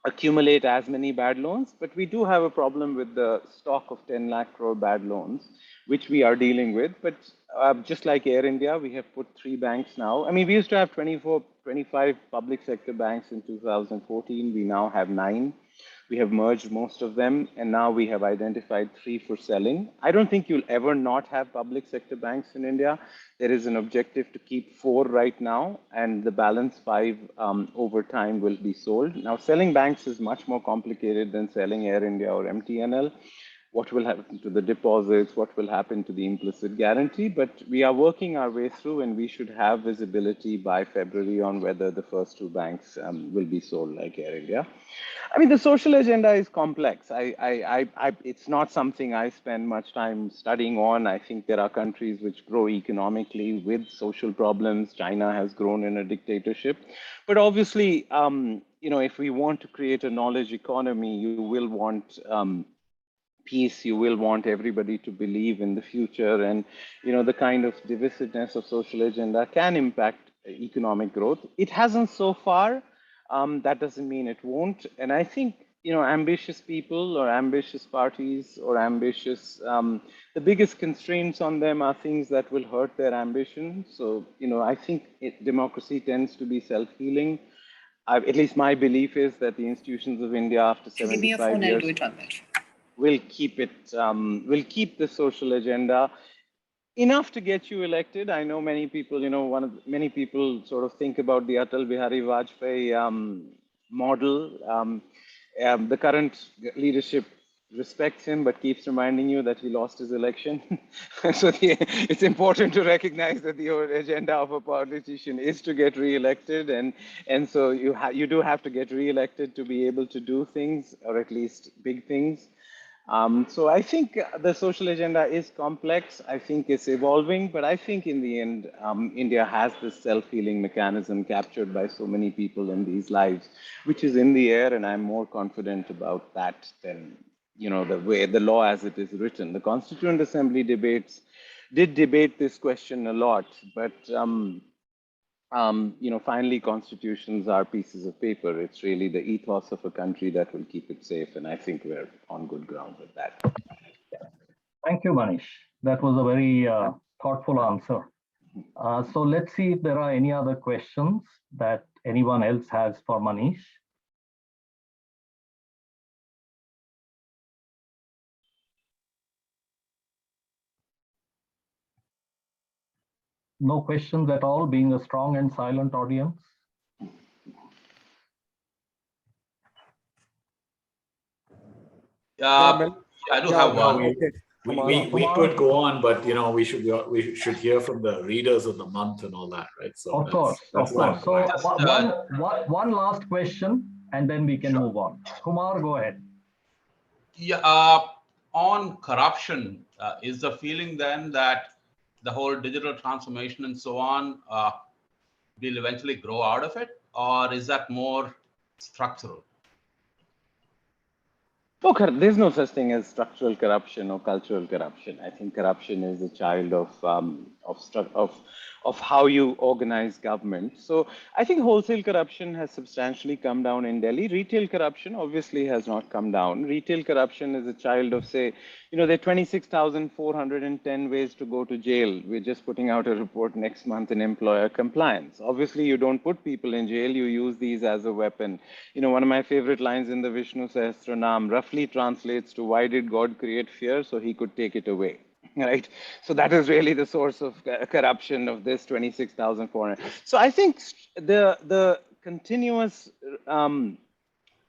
accumulate as many bad loans, but we do have a problem with the stock of 10 lakh crore bad loans, which we are dealing with. But just like Air India, we have put 3 banks now. I mean, we used to have 25 public sector banks in 2014. We now have 9. We have merged most of them, and now we have identified 3 for selling. I don't think you'll ever not have public sector banks in India. There is an objective to keep 4 right now, and the balance 5 over time will be sold. Now, selling banks is much more complicated than selling Air India or MTNL. What will happen to the deposits? What will happen to the implicit guarantee? But we are working our way through, and we should have visibility by February on whether the first 2 banks will be sold like Air India. I mean, the social agenda is complex. It's not something I spend much time studying on. I think there are countries which grow economically with social problems. China has grown in a dictatorship. But obviously, if we want to create a knowledge economy, you will want peace, you will want everybody to believe in the future, and the kind of divisiveness of social agenda can impact economic growth. It hasn't so far. That doesn't mean it won't. And I think ambitious people or ambitious parties or ambitious, the biggest constraints on them are things that will hurt their ambition. So I think democracy tends to be self-healing. At least my belief is that the institutions of India after 75 years will keep the social agenda enough to get you elected. I know many people, many people sort of think about the Atal Bihari Vajpayee model. The current leadership respects him, but keeps reminding you that he lost his election. So it's important to recognize that the agenda of a politician is to get re-elected, and so you do have to get re-elected to be able to do things, or at least big things. So I think the social agenda is complex. I think it's evolving, but I think in the end, India has this self-healing mechanism captured by so many people in these lives, which is in the air, and I'm more confident about that than the law as it is written. The Constituent Assembly did debate this question a lot, but finally, constitutions are pieces of paper. It's really the ethos of a country that will keep it safe, and I think we're on good ground with that. Thank you, Manish. That was a very thoughtful answer. So let's see if there are any other questions that anyone else has for Manish. no questions at all, being a strong and silent audience? I do have one. okay. We could go on, but we should hear from the readers of the month and all that, right? So Of course. So one last question, and then we can move on. Kumar, go ahead. Yeah, on corruption, is the feeling then that the whole digital transformation and so on will eventually grow out of it, or is that more structural? No, there's no such thing as structural corruption or cultural corruption. I think corruption is a child of how you organize government. So I think wholesale corruption has substantially come down in Delhi. Retail corruption obviously has not come down. Retail corruption is a child of, say, there are 26,410 ways to go to jail. We're just putting out a report next month in employer compliance. Obviously, you don't put people in jail, you use these as a weapon. One of my favorite lines in the Vishnu Sahasranam roughly translates to, why did God create fear? So he could take it away. Right. So that is really the source of corruption of this 26,400. So I think the continuous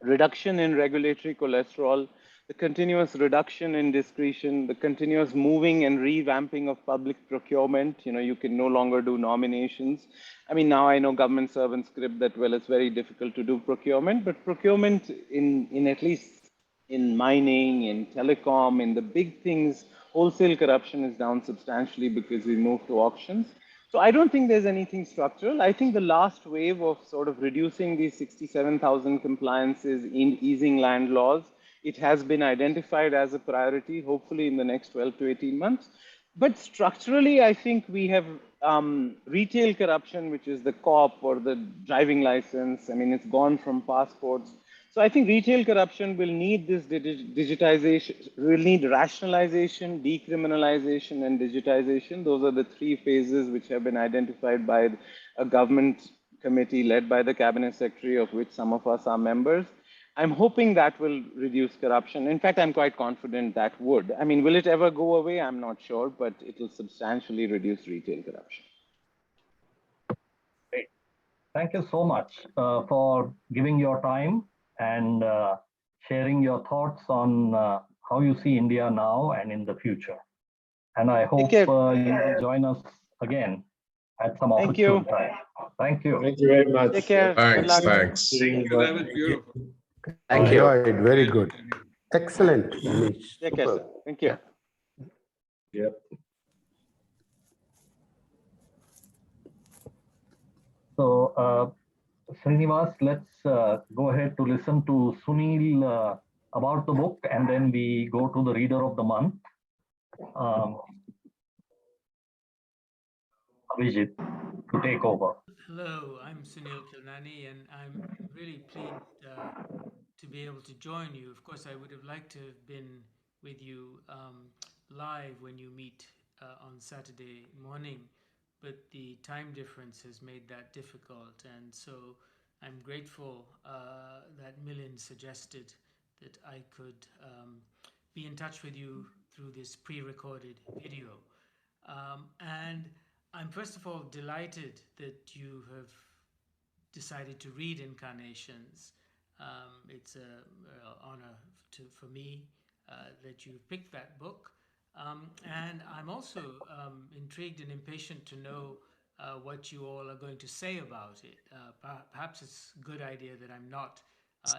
reduction in regulatory cholesterol, the continuous reduction in discretion, the continuous moving and revamping of public procurement. You can no longer do nominations. I mean, now I know government servants script that, well, it's very difficult to do procurement, but procurement in at least in mining, in telecom, in the big things, wholesale corruption is down substantially because we moved to auctions. So I don't think there's anything structural. I think the last wave of sort of reducing these 67,000 compliances in easing land laws, it has been identified as a priority, hopefully in the next 12 to 18 months. But structurally, I think we have retail corruption, which is the COP or the driving license. I mean, it's gone from passports. So I think retail corruption will need this digitization, will need rationalization, decriminalization, and digitization. Those are the three phases which have been identified by a government committee led by the cabinet secretary, of which some of us are members. I'm hoping that will reduce corruption. In fact, I'm quite confident that would. I mean, will it ever go away? I'm not sure, but it will substantially reduce retail corruption. Great. Thank you so much for giving your time and sharing your thoughts on how you see India now and in the future. And I hope you will join us again at some opportune time. Thank you. Thank you very much. Take care. Thanks. Thanks. Thank you. That was beautiful. Thank you. Enjoyed. Very good. Excellent, Manish. Take care, sir. Thank you. Yep. So, Srinivas, let's go ahead to listen to Sunil about the book, and then we go to the reader of the month. Abhijit, to take over. Hello, I'm Sunil Kilnani, and I'm really pleased to be able to join you. Of course, I would have liked to have been with you live when you meet on Saturday morning, but the time difference has made that difficult. And so I'm grateful that Milind suggested that I could be in touch with you through this pre-recorded video. And I'm first of all delighted that you have decided to read Incarnations. It's an honor for me that you picked that book. And I'm also intrigued and impatient to know what you all are going to say about it. Perhaps it's a good idea that I'm not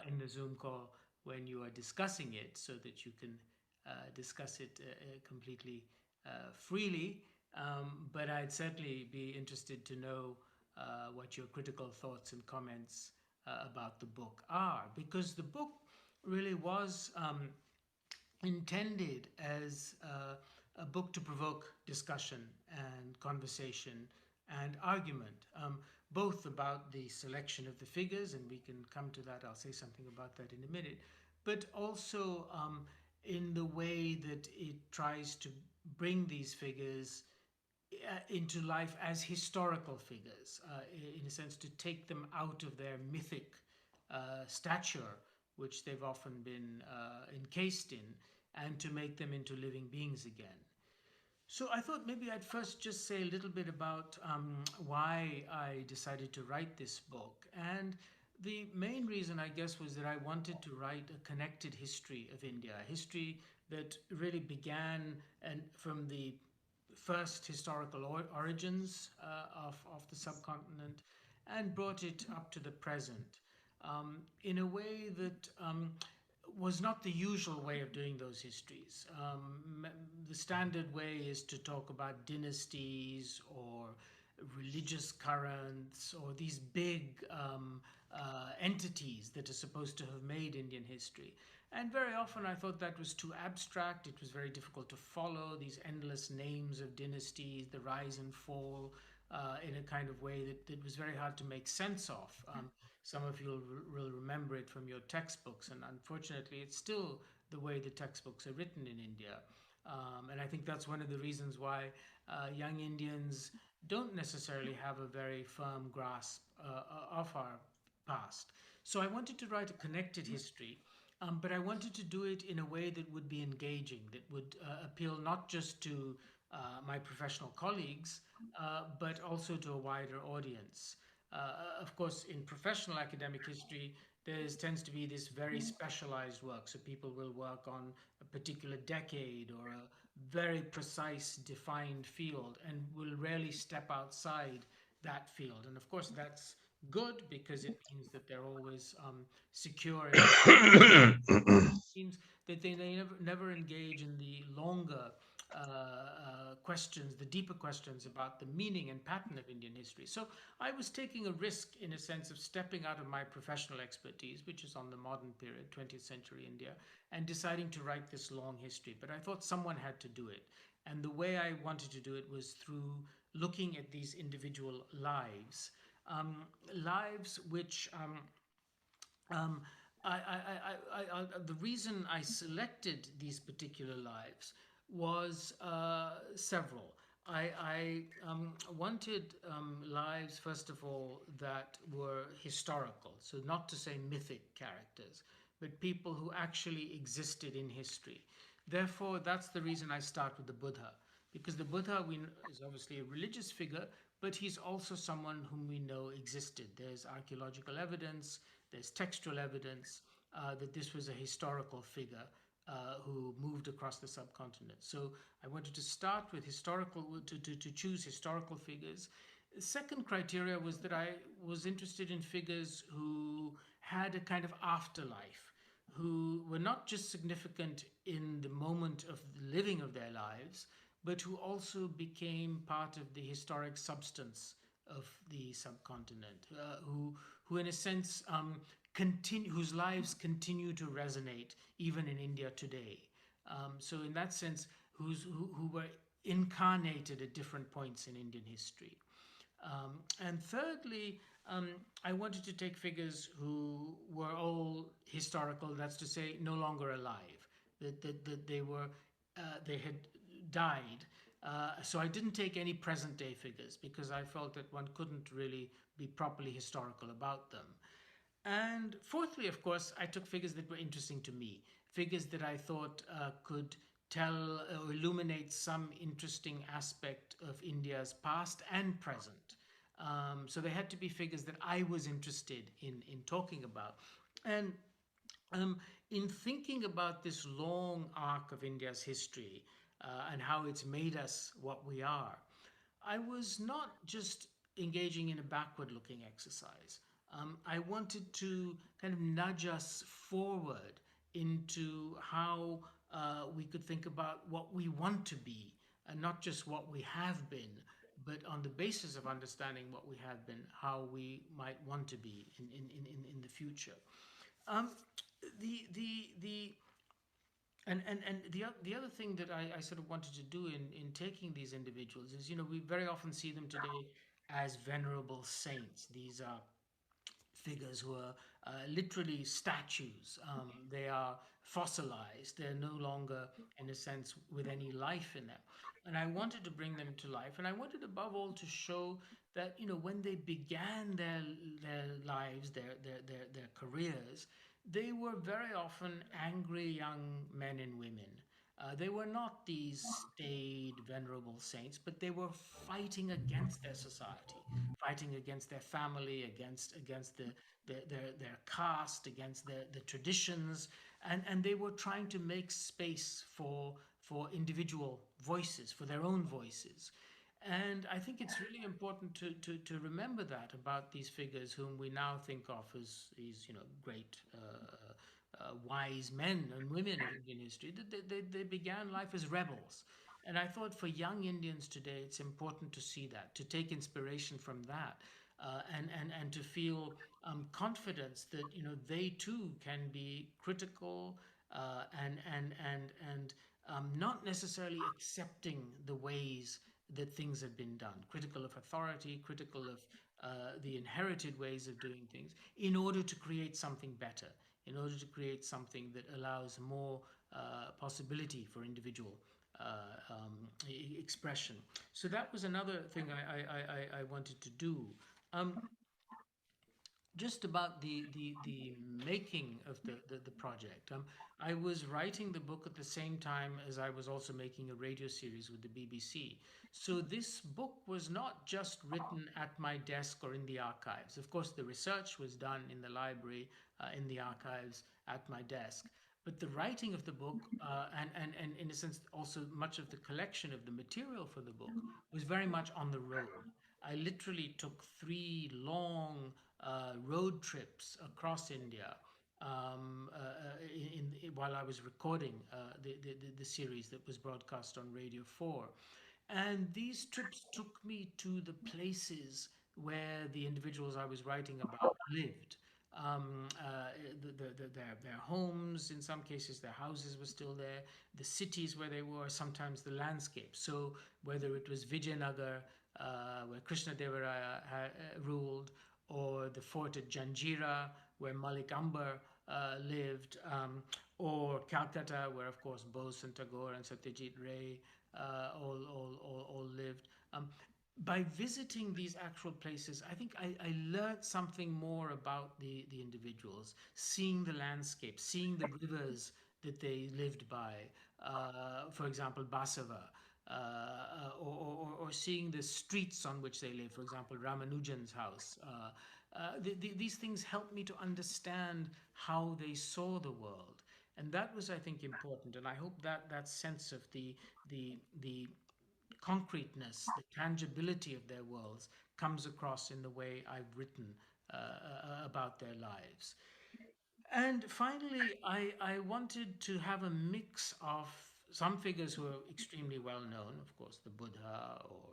in the Zoom call when you are discussing it, so that you can discuss it completely freely. But I'd certainly be interested to know what your critical thoughts and comments about the book are, because the book really was intended as a book to provoke discussion and conversation and argument, both about the selection of the figures, and we can come to that, I'll say something about that in a minute, but also in the way that it tries to bring these figures into life as historical figures, in a sense to take them out of their mythic stature, which they've often been encased in, and to make them into living beings again. So I thought maybe I'd first just say a little bit about why I decided to write this book. And the main reason, I guess, was that I wanted to write a connected history of India, a history that really began and from the first historical origins of the subcontinent and brought it up to the present in a way that was not the usual way of doing those histories. The standard way is to talk about dynasties or religious currents or these big entities that are supposed to have made Indian history. And very often I thought that was too abstract. It was very difficult to follow these endless names of dynasties, the rise and fall in a kind of way that was very hard to make sense of. Some of you will remember it from your textbooks, and unfortunately, it's still the way the textbooks are written in India. And I think that's one of the reasons why young Indians don't necessarily have a very firm grasp of our past. So I wanted to write a connected history, but I wanted to do it in a way that would be engaging, that would appeal not just to my professional colleagues, but also to a wider audience. Of course, in professional academic history, there tends to be this very specialized work. So people will work on a particular decade or a very precise defined field and will rarely step outside that field. And of course, that's good because it means that they're always secure. It means that they never engage in the longer questions, the deeper questions about the meaning and pattern of Indian history. So I was taking a risk in a sense of stepping out of my professional expertise, which is on the modern period, 20th century India, and deciding to write this long history. But I thought someone had to do it. And the way I wanted to do it was through looking at these individual lives, lives which um, the reason I selected these particular lives was several. I wanted lives, first of all, that were historical, so not to say mythic characters, but people who actually existed in history. Therefore, that's the reason I start with the Buddha, because the Buddha is obviously a religious figure, but he's also someone whom we know existed. There's archaeological evidence, there's textual evidence that this was a historical figure who moved across the subcontinent. So I wanted to start with to choose historical figures. The second criteria was that I was interested in figures who had a kind of afterlife, who were not just significant in the moment of the living of their lives, but who also became part of the historic substance of the subcontinent, who in a sense whose lives continue to resonate even in India today. So in that sense, who were incarnated at different points in Indian history. And thirdly, I wanted to take figures who were all historical, that's to say, no longer alive, that they had died. So I didn't take any present day figures because I felt that one couldn't really be properly historical about them. And fourthly, of course, I took figures that were interesting to me, figures that I thought could tell or illuminate some interesting aspect of India's past and present. So they had to be figures that I was interested in talking about. And in thinking about this long arc of India's history and how it's made us what we are, I was not just engaging in a backward looking exercise. I wanted to kind of nudge us forward into how we could think about what we want to be, and not just what we have been, but on the basis of understanding what we have been, how we might want to be in the future. The other thing that I sort of wanted to do in taking these individuals is, we very often see them today as venerable saints. These are figures who are literally statues. They are fossilized. They're no longer, in a sense, with any life in them. And I wanted to bring them to life. And I wanted, above all, to show that, when they began their lives, their careers, they were very often angry young men and women They were not these staid, venerable saints, but they were fighting against their society, fighting against their family, against their caste, against the traditions, and they were trying to make space for individual voices, for their own voices. And I think it's really important to remember that about these figures whom we now think of as these, great wise men and women of Indian history. That they began life as rebels. And I thought for young Indians today, it's important to see that, to take inspiration from that, and to feel confidence that they too can be critical, and not necessarily accepting the ways that things have been done, critical of authority, critical of the inherited ways of doing things, in order to create something better, in order to create something that allows more possibility for individual expression. So that was another thing I wanted to do. Just about the making of the project. I was writing the book at the same time as I was also making a radio series with the BBC. So this book was not just written at my desk or in the archives. Of course, the research was done in the library, in the archives, at my desk. But the writing of the book, and in a sense also much of the collection of the material for the book, was very much on the road. I literally took 3 long road trips across India while I was recording the series that was broadcast on Radio 4. And these trips took me to the places where the individuals I was writing about lived. Their homes, in some cases their houses were still there, the cities where they were, sometimes the landscape. So whether it was Vijayanagar, where Krishnadevaraya ruled, or the fort at Janjira, where Malik Ambar lived, or Calcutta, where of course Bose and Tagore and Satyajit Ray all lived. By visiting these actual places, I think I learned something more about the individuals, seeing the landscape, seeing the rivers that they lived by, for example, Basava, or seeing the streets on which they live, for example, Ramanujan's house. These things helped me to understand how they saw the world. And that was, I think, important. And I hope that sense of the concreteness, the tangibility of their worlds comes across in the way I've written about their lives. And finally, I wanted to have a mix of some figures who are extremely well known, of course, the Buddha, or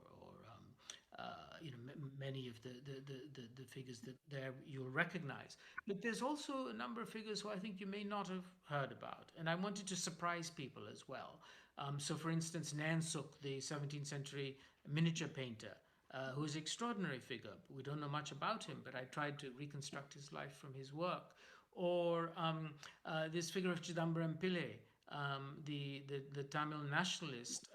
many of the figures that there you'll recognize. But there's also a number of figures who I think you may not have heard about, and I wanted to surprise people as well. So, for instance, Nansuk, the 17th century miniature painter, who is an extraordinary figure. We don't know much about him, but I tried to reconstruct his life from his work. Or this figure of Chidambaram Pillai, the Tamil nationalist,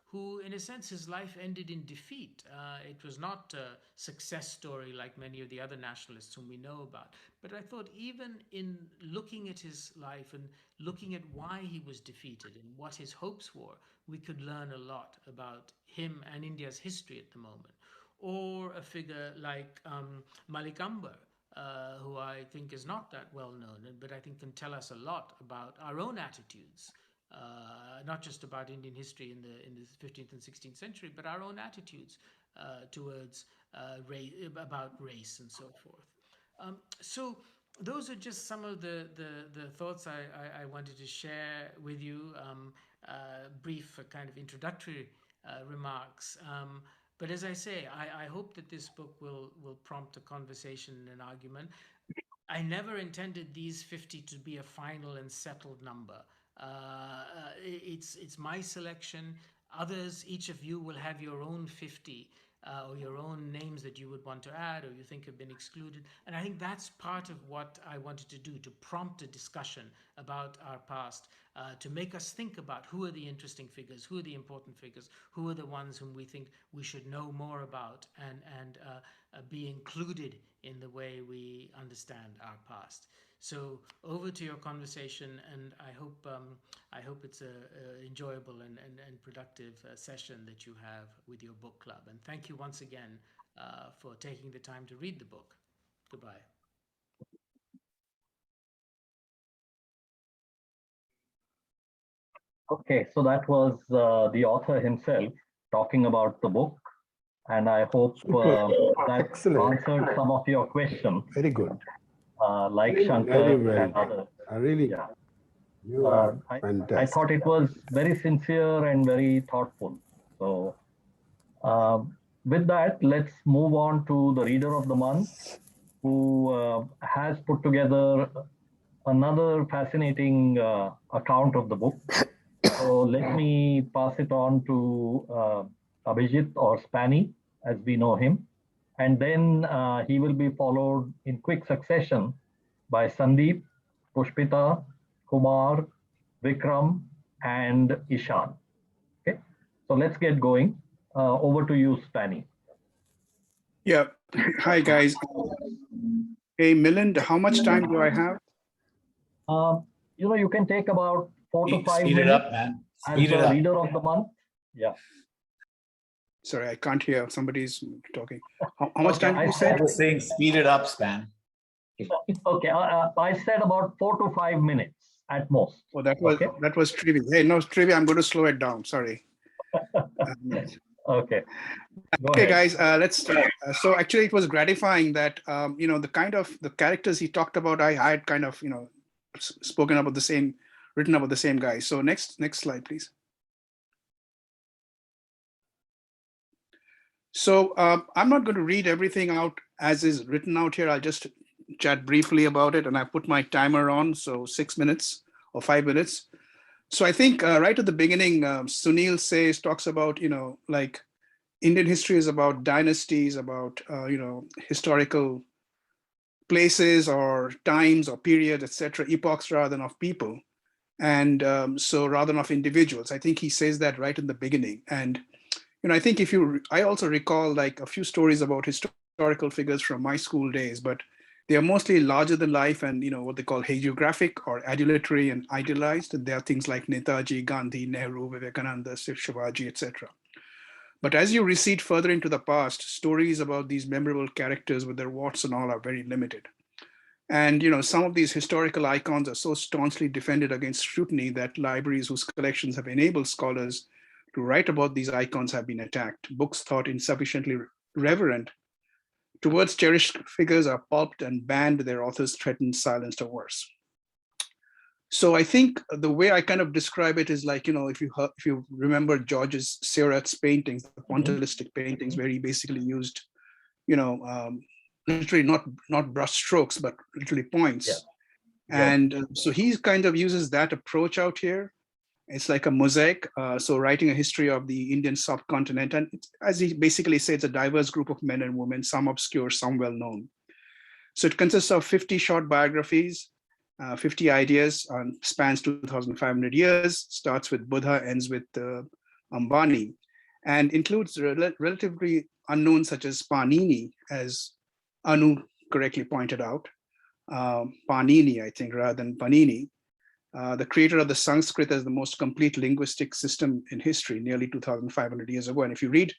who, in a sense, his life ended in defeat. It was not a success story like many of the other nationalists whom we know about. But I thought, even in looking at his life and looking at why he was defeated and what his hopes were, we could learn a lot about him and India's history at the moment. Or a figure like Malik Ambar, who I think is not that well known, but I think can tell us a lot about our own attitudes, not just about Indian history in the 15th and 16th century, but our own attitudes towards about race and so forth. So those are just some of the thoughts I wanted to share with you. Brief kind of introductory remarks. But as I say, I hope that this book will prompt a conversation and an argument. I never intended these 50 to be a final and settled number. It's my selection. Others, each of you will have your own 50 or your own names that you would want to add or you think have been excluded. And I think that's part of what I wanted to do, to prompt a discussion about our past, to make us think about who are the interesting figures, who are the important figures, who are the ones whom we think we should know more about and be included in the way we understand our past. So over to your conversation, and I hope it's a enjoyable and productive session that you have with your book club. And thank you once again for taking the time to read the book. Goodbye. Okay, so that was the author himself talking about the book, and I hope that answered some of your questions. Very good. Like Shankar Very well. and others. Really, Yeah. you are I fantastic. thought it was very sincere and very thoughtful. So with that, let's move on to the reader of the month, who has put together another fascinating account of the book. So let me pass it on to Abhijit, or Spanny, as we know him. And then he will be followed in quick succession by Sandeep, Pushpita, Kumar, Vikram, and Ishan. Okay, so let's get going. Over to you, Spanny. Yeah. Hi, guys. Hey, Milind, how much time do I have? You can take about 4 to 5 Speed minutes. it up, man. Speed as it up. Reader of the month. Yeah. Sorry, I can't hear. Somebody's talking. How much time did you say? I was saying speed it up, Span. Okay, I said about 4 to 5 minutes at most. Oh, that was trivial. Hey, no, trivial. I'm going to slow it down. Sorry. Okay. Okay, guys, let's start. So actually, it was gratifying that the kind of the characters he talked about, I had kind of spoken about the same, written about the same guy. So next slide, please. So I'm not going to read everything out as is written out here. I'll just chat briefly about it, and I put my timer on, so 6 minutes or 5 minutes. So I think right at the beginning, Sunil talks about like Indian history is about dynasties, about historical places or times or periods, etc., epochs rather than of people, and so rather than of individuals. I think he says that right in the beginning, and I think I also recall like a few stories about historical figures from my school days, but they are mostly larger than life and what they call hagiographic or adulatory and idealized. And there are things like Netaji, Gandhi, Nehru, Vivekananda, Shivaji, etc. But as you recede further into the past, stories about these memorable characters with their warts and all are very limited. And some of these historical icons are so staunchly defended against scrutiny that libraries whose collections have enabled scholars to write about these icons have been attacked. Books thought insufficiently reverent towards cherished figures are pulped and banned, their authors threatened, silenced, or worse. So I think the way I kind of describe it is like, if you remember Georges Seurat's paintings, the pointillistic paintings, where he basically used, literally not brush strokes, but literally points. Yeah. And so he kind of uses that approach out here. It's like a mosaic, so writing a history of the Indian subcontinent. And as he basically says, it's a diverse group of men and women, some obscure, some well-known. So it consists of 50 short biographies, 50 ideas, spans 2,500 years, starts with Buddha, ends with Ambani, and includes relatively unknowns such as Panini, as Anu correctly pointed out. Panini, I think, rather than Panini. The creator of the Sanskrit as the most complete linguistic system in history, nearly 2,500 years ago. And if you read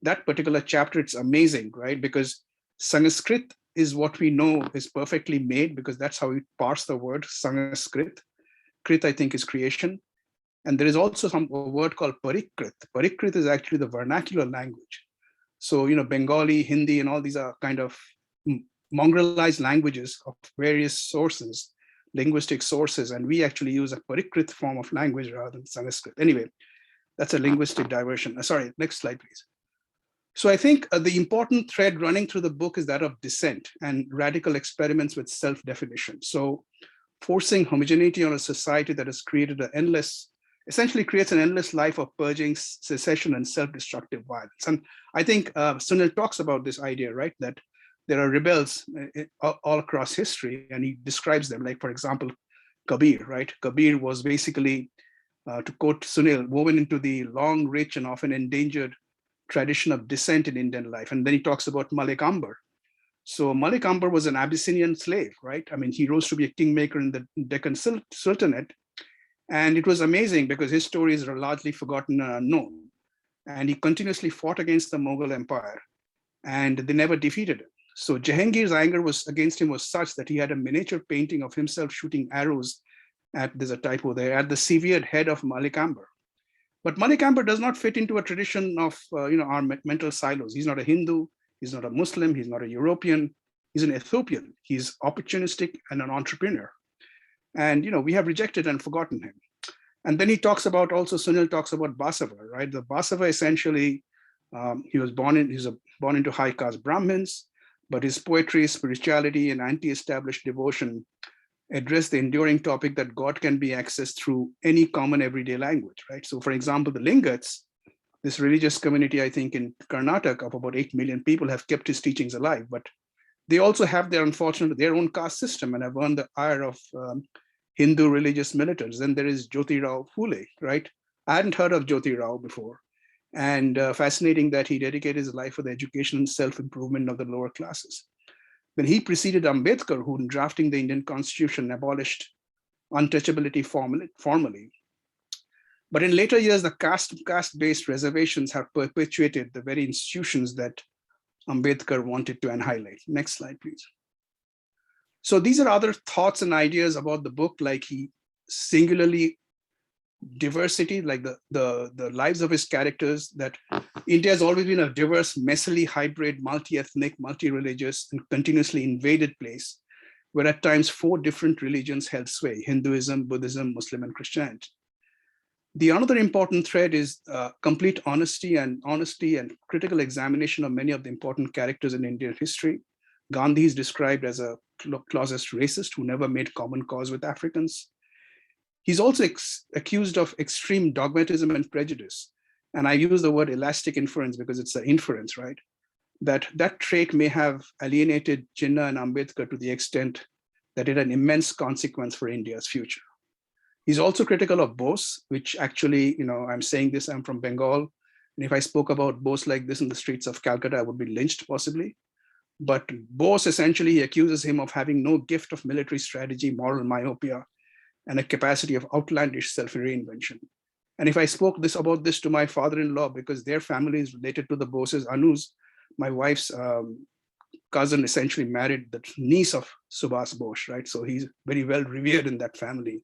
that particular chapter, it's amazing, right? Because Sanskrit is what we know is perfectly made, because that's how we parse the word Sanskrit. Krit, I think, is creation. And there is also a word called Parikrit. Parikrit is actually the vernacular language. So, Bengali, Hindi, and all these are kind of mongrelized languages of various sources, linguistic sources, and we actually use a Parikrit form of language rather than Sanskrit. Anyway, that's a linguistic diversion. Sorry, next slide, please. So I think the important thread running through the book is that of dissent and radical experiments with self-definition. So forcing homogeneity on a society that has created essentially creates an endless life of purging, secession, and self-destructive violence. And I think Sunil talks about this idea, right? That there are rebels all across history, and he describes them. Like, for example, Kabir, right? Kabir was basically, to quote Sunil, woven into the long, rich, and often endangered tradition of dissent in Indian life. And then he talks about Malik Ambar, So Malik Ambar was an Abyssinian slave, right? I mean, he rose to be a kingmaker in the Deccan Sultanate. And it was amazing because his stories are largely forgotten and unknown. And he continuously fought against the Mughal Empire, and they never defeated him. So Jahangir's anger against him was such that he had a miniature painting of himself shooting arrows there's a typo there, at the severed head of Malik Ambar. But Malik Ambar does not fit into a tradition of our mental silos. He's not a Hindu, he's not a Muslim, he's not a European, he's an Ethiopian. He's opportunistic and an entrepreneur. And we have rejected and forgotten him. And then he talks about, also Sunil talks about Basava, right? The Basava essentially, he was born into high caste Brahmins, but his poetry, spirituality, and anti-established devotion address the enduring topic that God can be accessed through any common everyday language, right? So for example, the Lingats, this religious community, I think in Karnataka of about 8 million people have kept his teachings alive, but they also have their own caste system and have earned the ire of Hindu religious militants. Then there is Jyoti Rao Phule, right? I hadn't heard of Jyoti Rao before. And fascinating that he dedicated his life for the education and self-improvement of the lower classes. When he preceded Ambedkar, who in drafting the Indian Constitution abolished untouchability formally. But in later years, the caste-based reservations have perpetuated the very institutions that Ambedkar wanted to highlight. Next slide, please. So these are other thoughts and ideas about the book, like he singularly diversity, like the lives of his characters, that India has always been a diverse, messily hybrid, multi-ethnic, multi-religious, and continuously invaded place, where at times 4 different religions held sway: Hinduism, Buddhism, Muslim, and Christianity. The another important thread is complete honesty and critical examination of many of the important characters in Indian history. Gandhi is described as a closest racist who never made common cause with Africans. He's also accused of extreme dogmatism and prejudice. And I use the word elastic inference because it's an inference, right? That trait may have alienated Jinnah and Ambedkar to the extent that it had an immense consequence for India's future. He's also critical of Bose, which actually, I'm saying this, I'm from Bengal. And if I spoke about Bose like this in the streets of Calcutta, I would be lynched possibly. But Bose essentially, he accuses him of having no gift of military strategy, moral myopia, and a capacity of outlandish self-reinvention. And if I spoke about this to my father-in-law, because their family is related to the Boses, Anu's, my wife's cousin essentially married the niece of Subhas Bose, right? So he's very well revered in that family.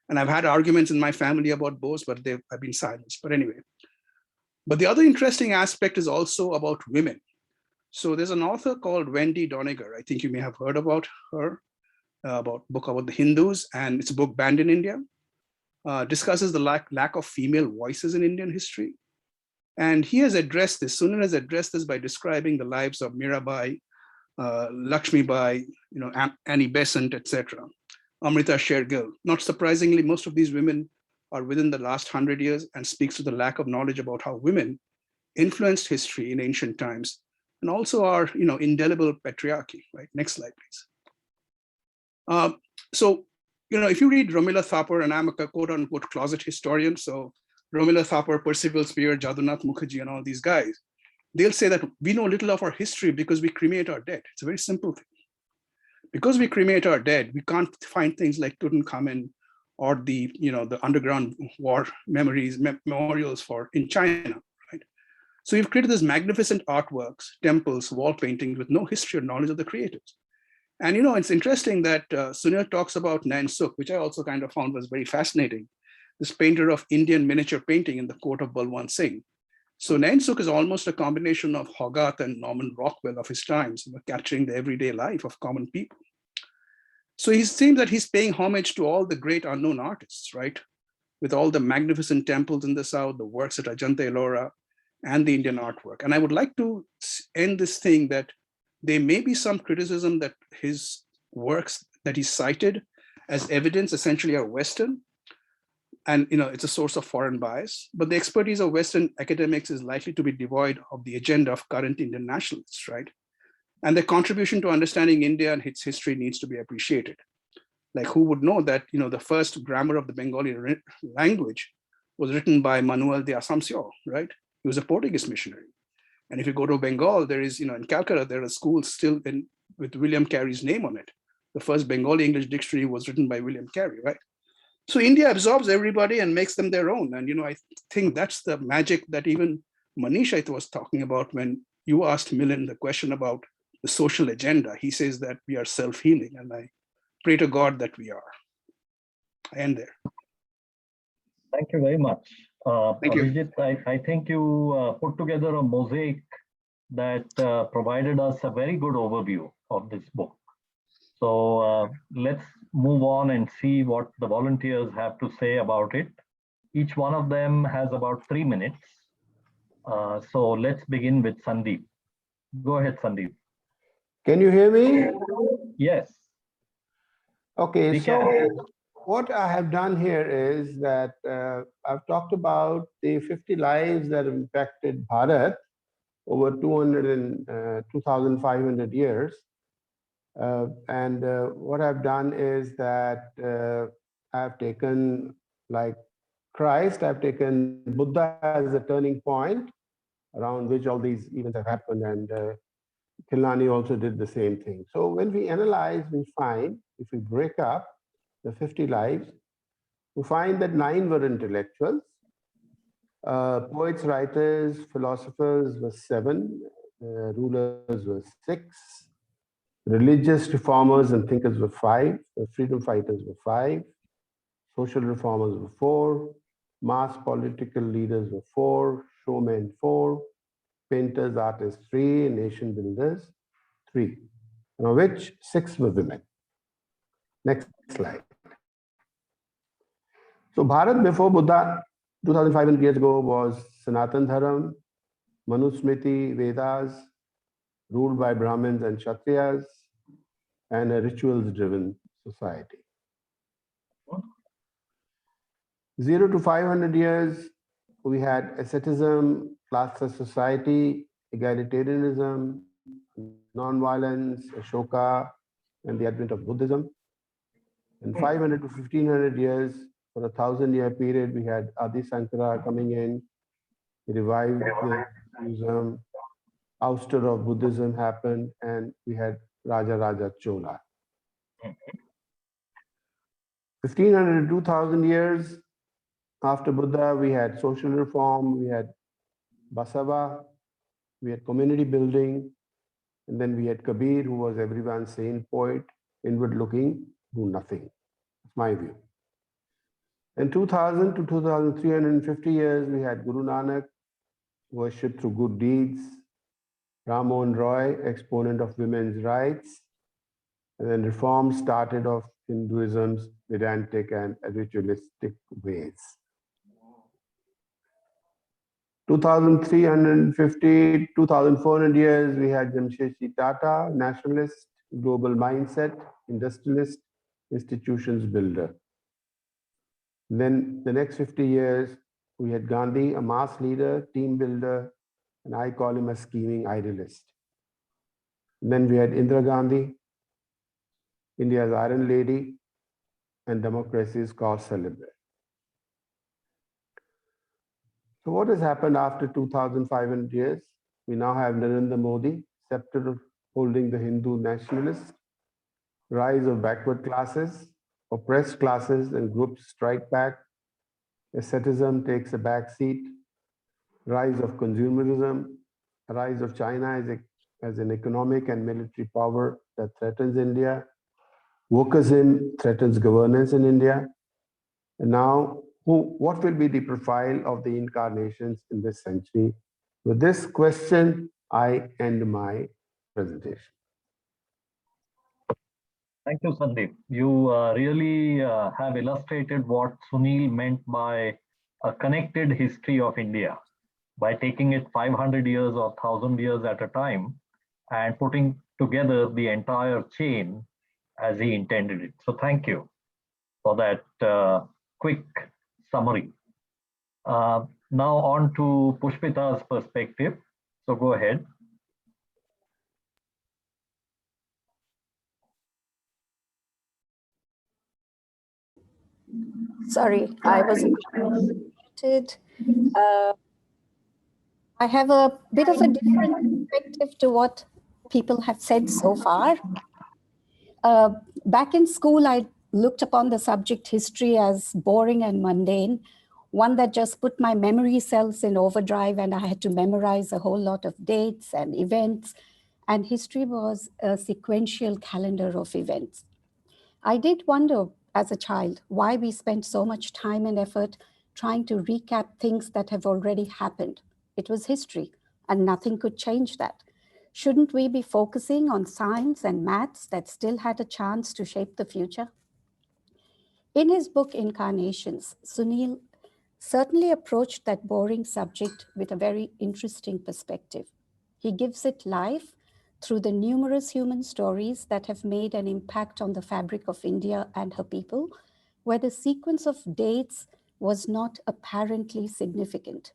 And I've had arguments in my family about Bose, but I've been silenced. But anyway, but the other interesting aspect is also about women. So there's an author called Wendy Doniger. I think you may have heard about her. Book about the Hindus, and it's a book banned in India, discusses the lack of female voices in Indian history. And he has addressed this, Sunil has addressed this by describing the lives of Mirabai, Lakshmi Bai, Annie Besant, etc., Amrita Shergill. Not surprisingly, most of these women are within the last 100 years and speaks to the lack of knowledge about how women influenced history in ancient times, and also our indelible patriarchy, right? Next slide, please. So, if you read Romila Thapar, and I'm a quote unquote closet historian, so Romila Thapar, Percival Spear, Jadunath Mukherjee, and all these guys, they'll say that we know little of our history because we cremate our dead. It's a very simple thing. Because we cremate our dead, we can't find things like Tutankhamun or the underground war memorials in China, right? So we've created these magnificent artworks, temples, wall paintings with no history or knowledge of the creators. And it's interesting that Sunil talks about Nain Sukh, which I also kind of found was very fascinating, this painter of Indian miniature painting in the court of Balwant Singh. So Nain Sukh is almost a combination of Hogarth and Norman Rockwell of his times, capturing the everyday life of common people. So he seems that he's paying homage to all the great unknown artists, right? With all the magnificent temples in the South, the works at Ajanta Ellora, and the Indian artwork. And I would like to end this thing that there may be some criticism that his works that he cited as evidence essentially are Western, and it's a source of foreign bias, but the expertise of Western academics is likely to be devoid of the agenda of current Indian nationalists, right? And their contribution to understanding India and its history needs to be appreciated. Like, who would know that the first grammar of the Bengali language was written by Manuel de Assumpción, right? He was a Portuguese missionary. And if you go to Bengal, there is, in Calcutta, there are schools still in with William Carey's name on it. The first Bengali English dictionary was written by William Carey, right? So India absorbs everybody and makes them their own. And I think that's the magic that even Manish was talking about when you asked Milind the question about the social agenda. He says that we are self-healing, and I pray to God that we are. I end there. Thank you very much. Thank you. Abhijit, I think you put together a mosaic that provided us a very good overview of this book. So let's move on and see what the volunteers have to say about it. Each one of them has about 3 minutes. So let's begin with Sandeep. Go ahead, Sandeep. Can you hear me? Yes. Okay, We so can. what I have done here is that I've talked about the 50 lives that have impacted Bharat over 2,500 years. And what I've done is that I've taken, like Christ, I've taken Buddha as a turning point around which all these events have happened, and Khilnani also did the same thing. So when we analyze, we find, if we break up the 50 lives, we find that 9 were intellectuals, poets, writers, philosophers were 7, rulers were 6, religious reformers and thinkers were 5, freedom fighters were 5, social reformers were 4, mass political leaders were 4, showmen 4, painters, artists 3, nation builders 3, of which 6 were women. Next slide. So Bharat before Buddha, 2,500 years ago, was Sanatan Dharam, Manusmriti, Vedas, ruled by Brahmins and Kshatriyas, and a rituals-driven society. 0 to 500 years, we had asceticism, classless society, egalitarianism, non-violence, Ashoka, and the advent of Buddhism. And 500 to 1500 years, for a 1,000-year period, we had Adi Sankara coming in, he revived the Buddhism, ouster of Buddhism happened, and we had Raja Chola. 1500 to 2000 years after Buddha, we had social reform, we had Basava, we had community building, and then we had Kabir, who was everyone's sane poet, inward looking, do nothing. That's my view. In 2000 to 2350 years, we had Guru Nanak, worshipped through good deeds, Ram Mohan Roy, exponent of women's rights, and then reform started of Hinduism's Vedantic and ritualistic ways. 2,350, 2,400 years, we had Jamshedji Tata, nationalist, global mindset, industrialist, institutions builder. Then the next 50 years, we had Gandhi, a mass leader, team builder, and I call him a scheming idealist. And then we had Indira Gandhi, India's Iron Lady, and democracy's cause celebrant. So what has happened after 2,500 years? We now have Narendra Modi, scepter holding the Hindu nationalists, rise of backward classes, oppressed classes and groups strike back, asceticism takes a back seat, rise of consumerism, rise of China as an economic and military power that threatens India, wokeism threatens governance in India, and now what will be the profile of the incarnations in this century? With this question, I end my presentation. Thank you, Sandeep. You really have illustrated what Sunil meant by a connected history of India by taking it 500 years or 1,000 years at a time and putting together the entire chain as he intended it. So thank you for that quick summary. Now on to Pushpita's perspective. So go ahead. Sorry, I was muted. I have a bit of a different perspective to what people have said so far. Back in school, I looked upon the subject history as boring and mundane, one that just put my memory cells in overdrive and I had to memorize a whole lot of dates and events. And history was a sequential calendar of events. I did wonder as a child why we spent so much time and effort trying to recap things that have already happened. It was history and nothing could change that. Shouldn't we be focusing on science and maths that still had a chance to shape the future? In his book, Incarnations, Sunil certainly approached that boring subject with a very interesting perspective. He gives it life through the numerous human stories that have made an impact on the fabric of India and her people, where the sequence of dates was not apparently significant.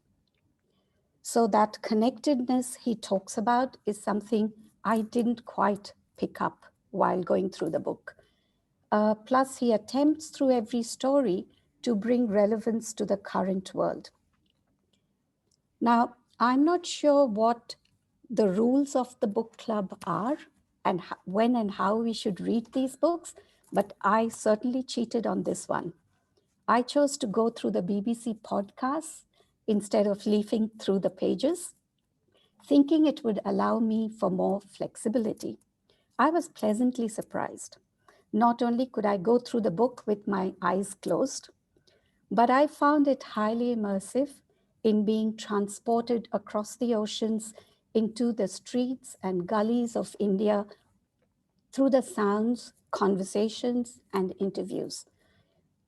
So that connectedness he talks about is something I didn't quite pick up while going through the book. Plus, he attempts through every story to bring relevance to the current world. Now, I'm not sure what the rules of the book club are and when and how we should read these books, but I certainly cheated on this one. I chose to go through the BBC podcasts instead of leafing through the pages, thinking it would allow me for more flexibility. I was pleasantly surprised. Not only could I go through the book with my eyes closed, but I found it highly immersive in being transported across the oceans into the streets and gullies of India through the sounds, conversations, and interviews.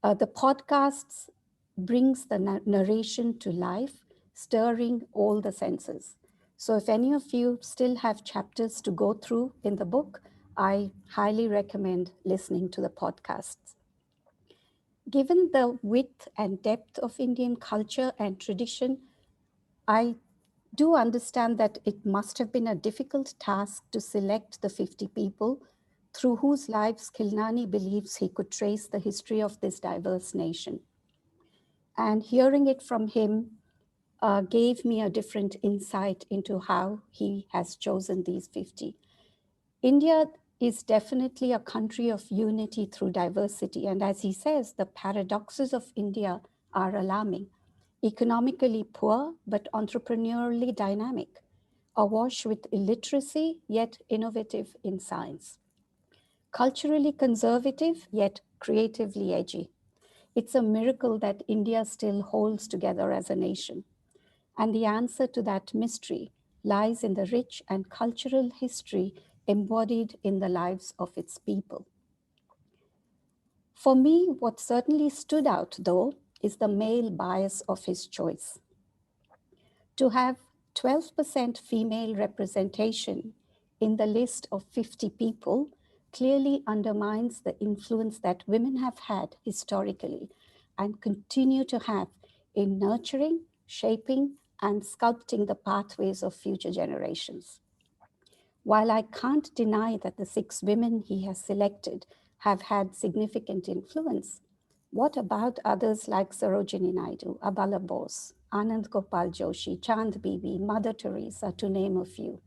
The podcasts brings the narration to life, stirring all the senses. So if any of you still have chapters to go through in the book, I highly recommend listening to the podcasts. Given the width and depth of Indian culture and tradition, I do understand that it must have been a difficult task to select the 50 people through whose lives Khilnani believes he could trace the history of this diverse nation. And hearing it from him gave me a different insight into how he has chosen these 50. India is definitely a country of unity through diversity. And as he says, the paradoxes of India are alarming. Economically poor, but entrepreneurially dynamic. Awash with illiteracy, yet innovative in science. Culturally conservative, yet creatively edgy. It's a miracle that India still holds together as a nation. And the answer to that mystery lies in the rich and cultural history embodied in the lives of its people. For me, what certainly stood out, though, is the male bias of his choice. To have 12% female representation in the list of 50 people clearly undermines the influence that women have had historically and continue to have in nurturing, shaping, and sculpting the pathways of future generations. While I can't deny that the 6 women he has selected have had significant influence, what about others like Sarojini Naidu, Abala Bose, Anand Gopal Joshi, Chand Bibi, Mother Teresa, to name a few?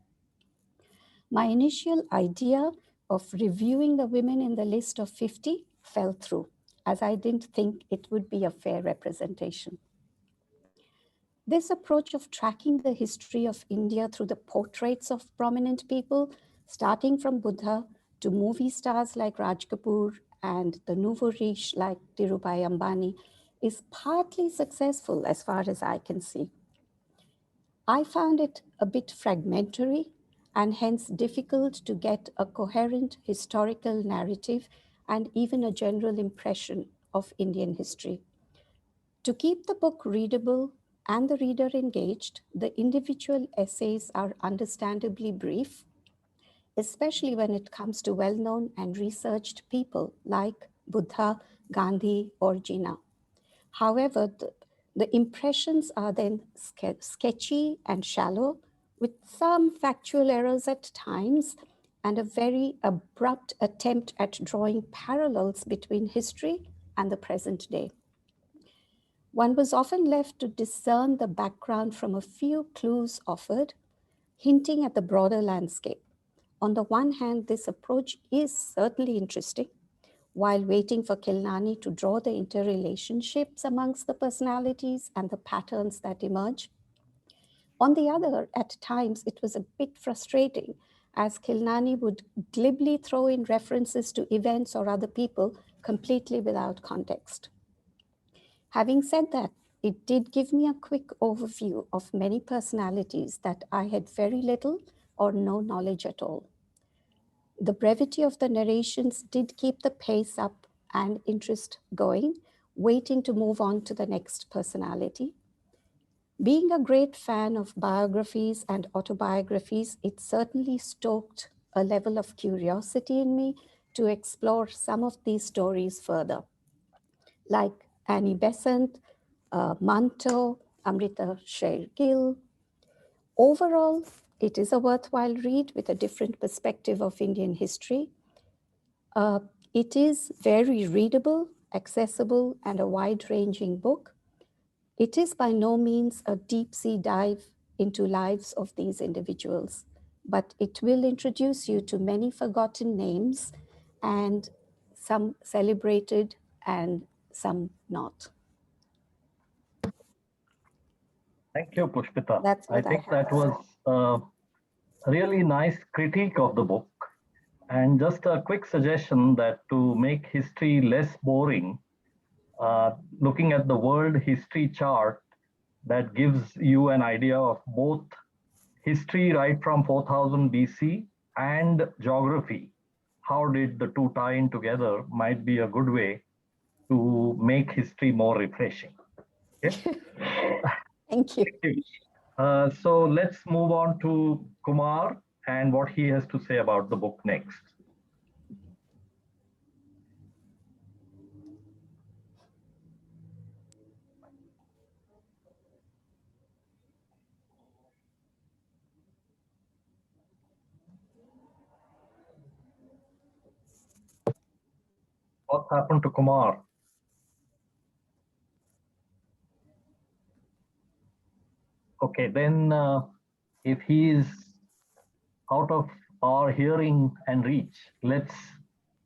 My initial idea of reviewing the women in the list of 50 fell through, as I didn't think it would be a fair representation. This approach of tracking the history of India through the portraits of prominent people, starting from Buddha to movie stars like Raj Kapoor and the nouveau riche like Dhirubhai Ambani, is partly successful as far as I can see. I found it a bit fragmentary and hence difficult to get a coherent historical narrative and even a general impression of Indian history. To keep the book readable and the reader engaged, the individual essays are understandably brief, especially when it comes to well-known and researched people like Buddha, Gandhi, or Jinnah. However, the impressions are then sketchy and shallow, with some factual errors at times, and a very abrupt attempt at drawing parallels between history and the present day. One was often left to discern the background from a few clues offered, hinting at the broader landscape. On the one hand, this approach is certainly interesting, while waiting for Khilnani to draw the interrelationships amongst the personalities and the patterns that emerge. On the other, at times, it was a bit frustrating, as Khilnani would glibly throw in references to events or other people completely without context. Having said that, it did give me a quick overview of many personalities that I had very little or no knowledge at all. The brevity of the narrations did keep the pace up and interest going, waiting to move on to the next personality. Being a great fan of biographies and autobiographies, it certainly stoked a level of curiosity in me to explore some of these stories further, like Annie Besant, Manto, Amrita Sher Gill. Overall, it is a worthwhile read with a different perspective of Indian history. It is very readable, accessible, and a wide-ranging book. It is by no means a deep-sea dive into lives of these individuals, but it will introduce you to many forgotten names and some celebrated and some not. Thank you, Pushpita. That's what I think I have. that was a really nice critique of the book. And just a quick suggestion that to make history less boring, looking at the world history chart that gives you an idea of both history right from 4000 BC and geography. How did the two tie in together might be a good way to make history more refreshing. Okay? Thank you. So let's move on to Kumar and what he has to say about the book next. What happened to Kumar? Okay, then if he is out of our hearing and reach, let's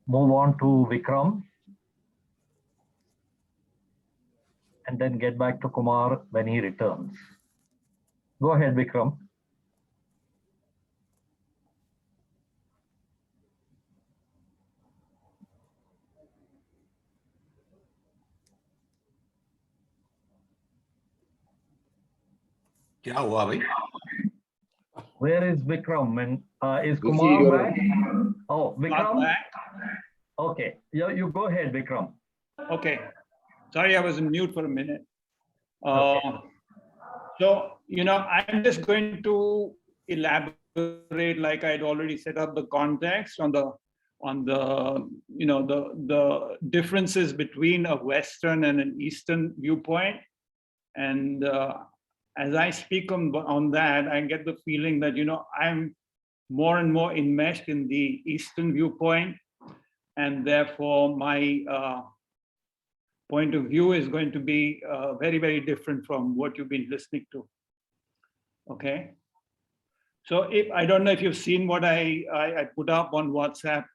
move on to Vikram and then get back to Kumar when he returns. Go ahead, Vikram. क्या हुआ भाई? Where is Vikram? And is Kumar back? Oh, Vikram. Okay, you go ahead, Vikram. Okay, sorry, I was on mute for a minute. Okay. So, I'm just going to elaborate, like I'd already set up the context on the the differences between a Western and an Eastern viewpoint. And as I speak on that, I get the feeling that, I'm more and more enmeshed in the Eastern viewpoint. And therefore, my point of view is going to be very, very different from what you've been listening to. Okay. So I don't know if you've seen what I put up on WhatsApp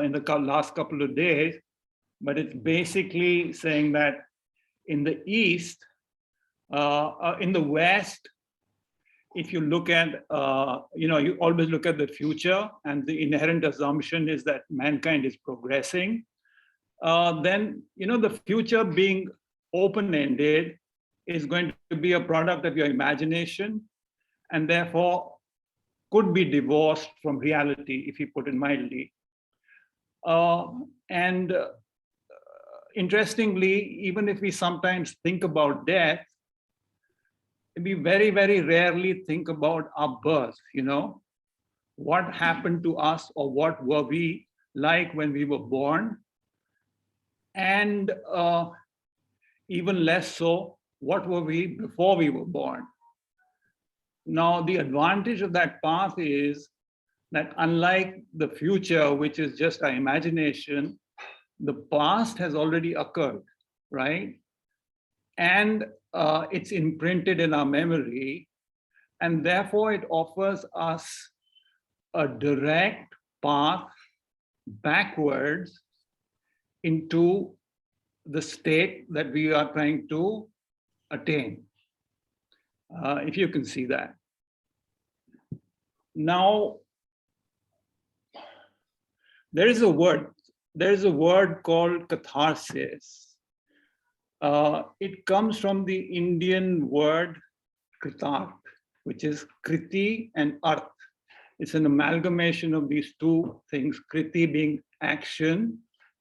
in the last couple of days, but it's basically saying that in the East, in the West, if you look at, you always look at the future, and the inherent assumption is that mankind is progressing. Then, the future being open-ended is going to be a product of your imagination, and therefore could be divorced from reality, if you put it mildly. Interestingly, even if we sometimes think about death, we very, very rarely think about our birth, what happened to us or what were we like when we were born, and even less so, what were we before we were born. Now, the advantage of that path is that unlike the future, which is just our imagination, the past has already occurred, right? And it's imprinted in our memory, and therefore it offers us a direct path backwards into the state that we are trying to attain. If you can see that. Now, there is a word called catharsis. It comes from the Indian word kritarth, which is kriti and arth. It's an amalgamation of these two things, kriti being action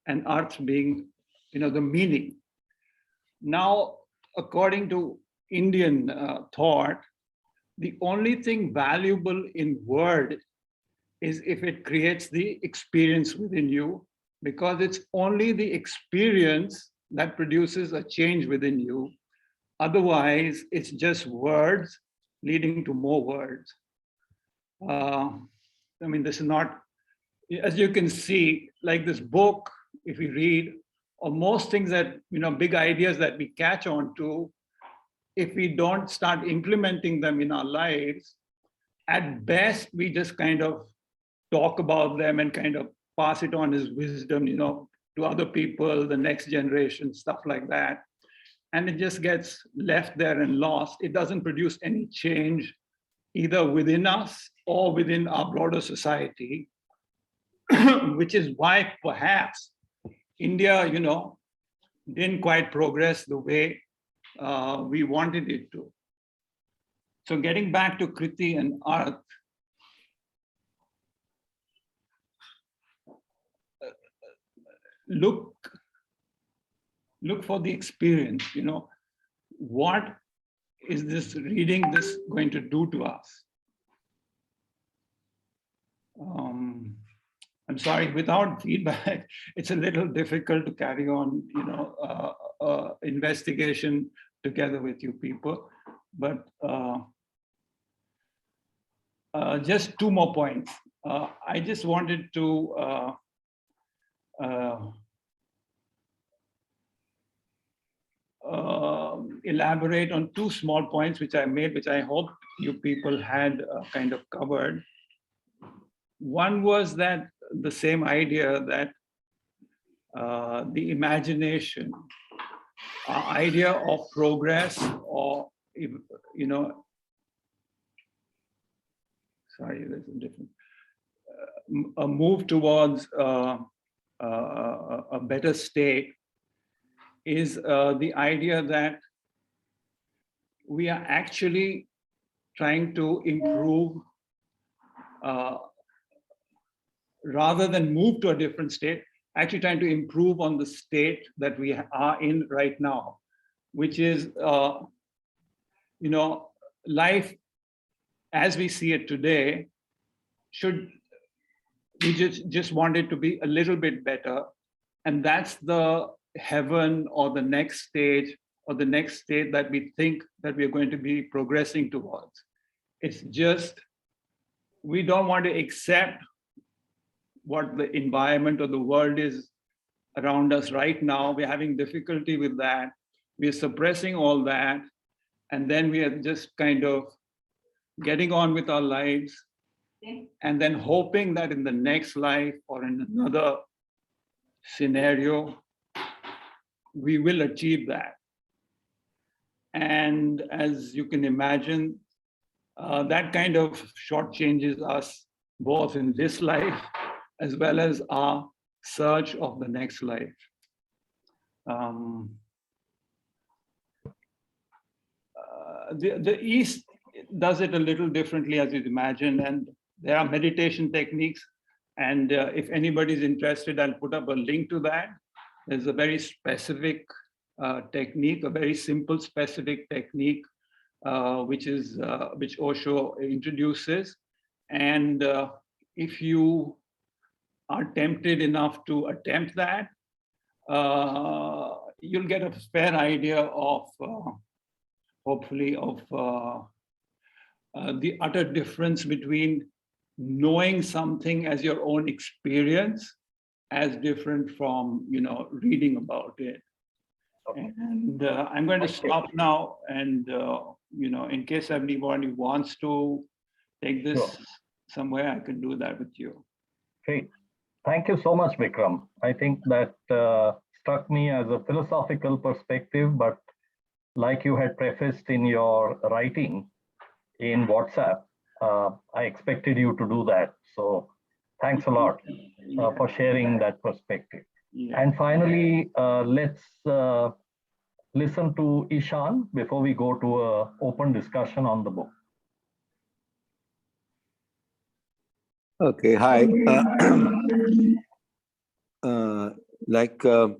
and arth being, the meaning. Now, according to Indian thought, the only thing valuable in word is if it creates the experience within you, because it's only the experience that produces a change within you. Otherwise, it's just words leading to more words. This is not, as you can see, like this book, if we read, or most things that, big ideas that we catch on to, if we don't start implementing them in our lives, at best, we just kind of talk about them and kind of pass it on as wisdom, to other people, the next generation, stuff like that. And it just gets left there and lost. It doesn't produce any change either within us or within our broader society, which is why perhaps India, didn't quite progress the way we wanted it to. So getting back to kriti and arth, look for the experience, what is this reading this going to do to us? I'm sorry, without feedback, it's a little difficult to carry on, investigation together with you people. But just two more points. I just wanted to elaborate on two small points which I made, which I hope you people had kind of covered. One was that the same idea that the imagination, idea of progress, or, sorry, there's a different, a move towards a better state is the idea that we are actually trying to improve rather than move to a different state, actually trying to improve on the state that we are in right now, which is, life as we see it today we just want it to be a little bit better. And that's the heaven or the next stage or the next state that we think that we're going to be progressing towards. It's just, we don't want to accept what the environment or the world is around us right now. We're having difficulty with that. We're suppressing all that. And then we are just kind of getting on with our lives and then hoping that in the next life or in another scenario, we will achieve that. And as you can imagine, that kind of shortchanges us both in this life as well as our search of the next life. The East does it a little differently, as you'd imagine, and there are meditation techniques. And if anybody's interested, I'll put up a link to that. There's a very specific technique, a very simple specific technique, which Osho introduces. And if you are tempted enough to attempt that, you'll get a fair idea of, hopefully, of the utter difference between knowing something as your own experience as different from, reading about it. And I'm going to stop now. And, in case anybody wants to take this somewhere I can do that with you. Great. Thank you so much, Vikram. I think that struck me as a philosophical perspective, but like you had prefaced in your writing in WhatsApp, I expected you to do that. So thanks a lot for sharing that perspective. Yeah. And finally, let's listen to Ishan before we go to an open discussion on the book. Okay, hi. Like a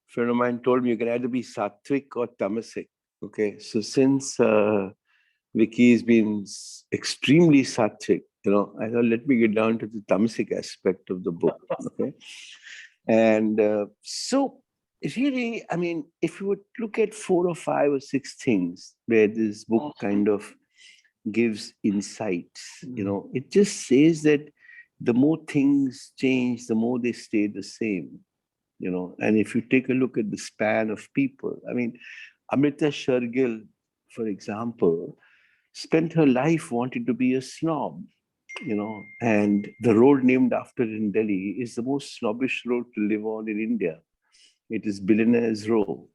friend of mine told me, you can either be sattvic or tamasic. Okay, so since Vicky has been extremely sattvic, I thought, let me get down to the tamasic aspect of the book. Okay, and so really, I mean, if you would look at 4 or 5 or 6 things where this book kind of gives insights, it just says that the more things change, the more they stay the same, and if you take a look at the span of people, I mean, Amrita Shergill, for example, spent her life wanting to be a snob, and the road named after her in Delhi is the most snobbish road to live on in India. It is Billionaire's Row,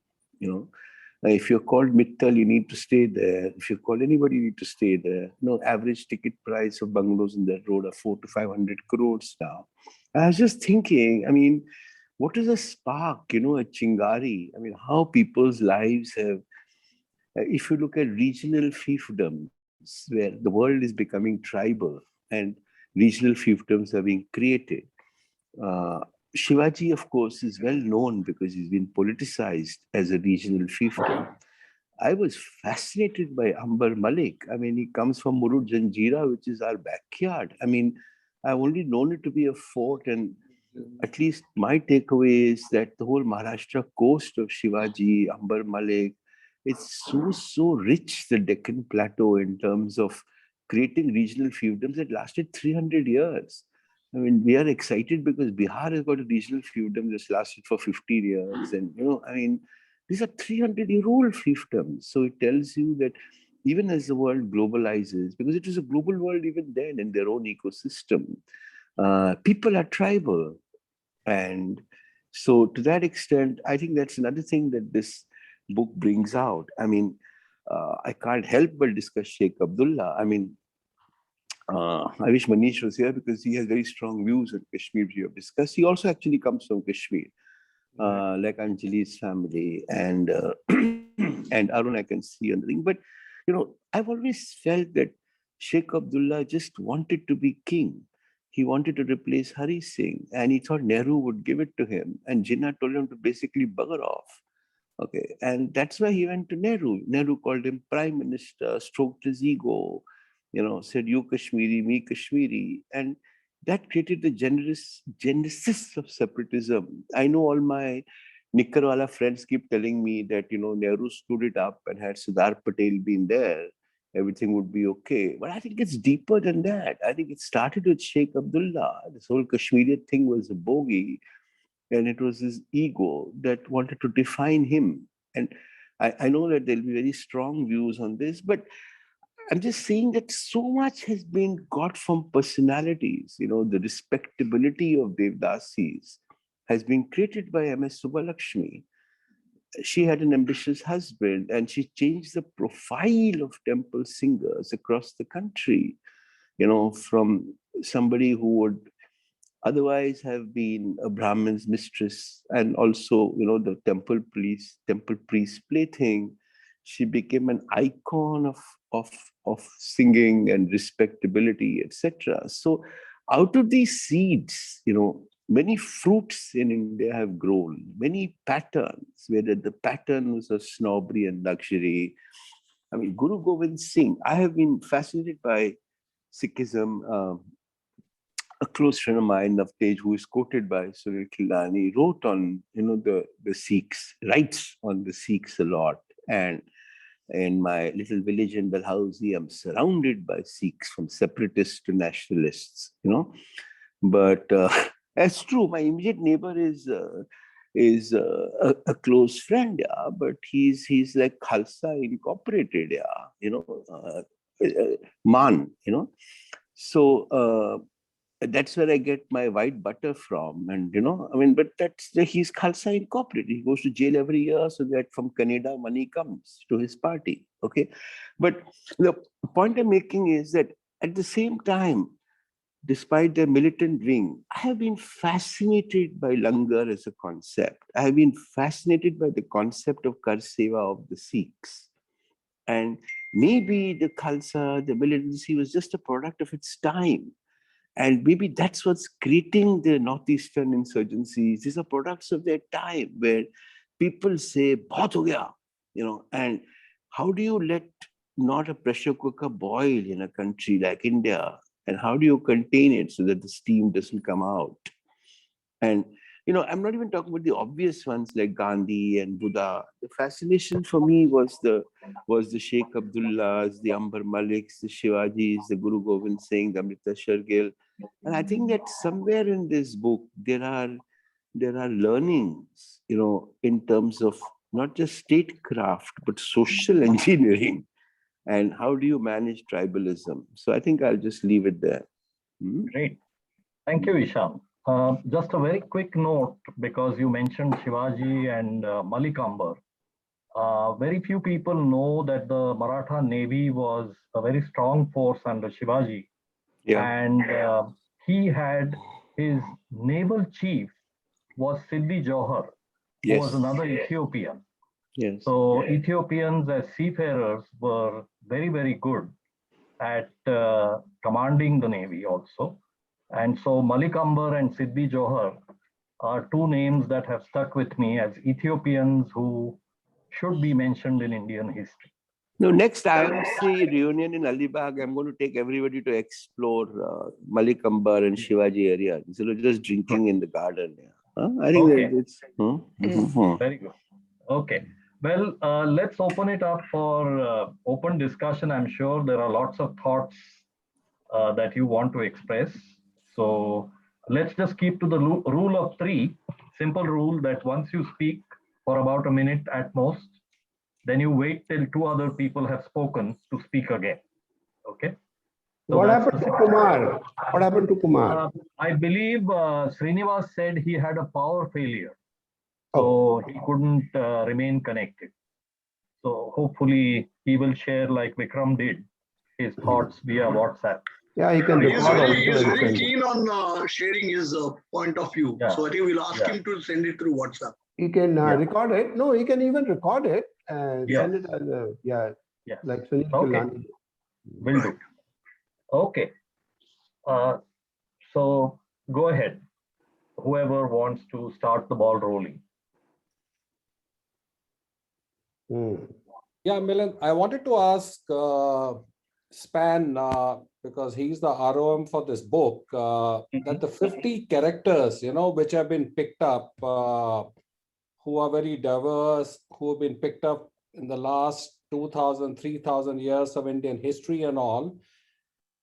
If you're called Mittal, you need to stay there. If you're called anybody, you need to stay there. Average ticket price of bungalows in that road are 400 to 500 crores now. I was just thinking, I mean, what is a spark, a chingari? I mean, how people's lives have, if you look at regional fiefdoms, where the world is becoming tribal and regional fiefdoms are being created. Shivaji, of course, is well known because he's been politicized as a regional fiefdom. I was fascinated by Ambar Malik. I mean, he comes from Murud Janjira, which is our backyard. I mean, I've only known it to be a fort, and at least my takeaway is that the whole Maharashtra coast of Shivaji, Ambar Malik, it's so rich, the Deccan Plateau, in terms of creating regional fiefdoms that lasted 300 years. I mean, we are excited because Bihar has got a regional fiefdom that's lasted for 50 years. And, I mean, these are 300-year-old fiefdoms. So it tells you that even as the world globalizes, because it was a global world even then in their own ecosystem, people are tribal. And so to that extent, I think that's another thing that this book brings out. I mean, I can't help but discuss Sheikh Abdullah. I mean, I wish Manish was here because he has very strong views on Kashmir we have discussed. He also actually comes from Kashmir, like Anjali's family, and and Arun I can see on the thing. But, I've always felt that Sheikh Abdullah just wanted to be king. He wanted to replace Hari Singh, and he thought Nehru would give it to him. And Jinnah told him to basically bugger off. Okay, and that's why he went to Nehru. Nehru called him prime minister, stroked his ego, said, you Kashmiri, me Kashmiri. And that created the genesis of separatism. I know all my Nikkarwala friends keep telling me that, Nehru stood it up, and had Sardar Patel been there, everything would be okay. But I think it's deeper than that. I think it started with Sheikh Abdullah. This whole Kashmiri thing was a bogey. And it was his ego that wanted to define him. And I know that there'll be very strong views on this, but I'm just saying that so much has been got from personalities. The respectability of Devdasis has been created by M.S. Subbalakshmi. She had an ambitious husband, and she changed the profile of temple singers across the country, from somebody who would otherwise have been a Brahmin's mistress, and also, the temple priest plaything. She became an icon of singing and respectability, etc. So out of these seeds, many fruits in India have grown, many patterns, whether the pattern was of snobbery and luxury. I mean, Guru Gobind Singh, I have been fascinated by Sikhism. A close friend of mine, Navtej, who is quoted by Sunil Khilani, wrote on, the Sikhs, writes on the Sikhs a lot. And in my little village in Dalhousie, I'm surrounded by Sikhs, from separatists to nationalists, But that's true. My immediate neighbor is a close friend, yeah, but he's like Khalsa Incorporated, yeah, Man, So that's where I get my white butter from. And, but he's Khalsa Incorporated. He goes to jail every year so that from Canada money comes to his party. Okay. But the point I'm making is that at the same time, despite their militant wing, I have been fascinated by langar as a concept. I have been fascinated by the concept of Kar Seva of the Sikhs. And maybe the Khalsa, the militancy was just a product of its time. And maybe that's what's creating the Northeastern insurgencies. These are products of their time where people say, "Bahut ho gaya," and how do you let not a pressure cooker boil in a country like India? And how do you contain it so that the steam doesn't come out? And, I'm not even talking about the obvious ones like Gandhi and Buddha. The fascination for me was the Sheikh Abdullahs, the Ambar Maliks, the Shivajis, the Guru Gobind Singh, the Amrita Shergill. And I think that somewhere in this book, there are learnings, in terms of not just statecraft, but social engineering. And how do you manage tribalism? So I think I'll just leave it there. Great. Thank you, Ishan. Just a very quick note, because you mentioned Shivaji and Malik Ambar. Very few people know that the Maratha Navy was a very strong force under Shivaji. Yeah. And he had his naval chief was Siddhi Johar, who was another Ethiopian. Yes. So Ethiopians as seafarers were very, very good at commanding the Navy also. And so Malik Ambar and Siddhi Johar are two names that have stuck with me as Ethiopians who should be mentioned in Indian history. No, next IIMC reunion in Alibag, I'm going to take everybody to explore Malik Ambar and Shivaji area instead of just drinking in the garden. I think it's... Very good. Okay. Well, let's open it up for open discussion. I'm sure there are lots of thoughts that you want to express. So let's just keep to the rule of three. Simple rule that once you speak for about a minute at most, then you wait till two other people have spoken to speak again. Okay. So what happened to Kumar? What happened to Kumar? I believe Srinivas said he had a power failure. So he couldn't remain connected. So hopefully he will share, like Vikram did, his thoughts via WhatsApp. Yeah, he can record He is very keen on sharing his point of view. Yeah. So I think we'll ask him to send it through WhatsApp. He can record it. No, he can even record it and send it as like Sunil Kulani. Will do. Okay. So go ahead. Whoever wants to start the ball rolling. Yeah, Milan, I wanted to ask Span, because he's the ROM for this book, that the 50 characters, which have been picked up, who are very diverse, who have been picked up in the last 2,000, 3,000 years of Indian history and all.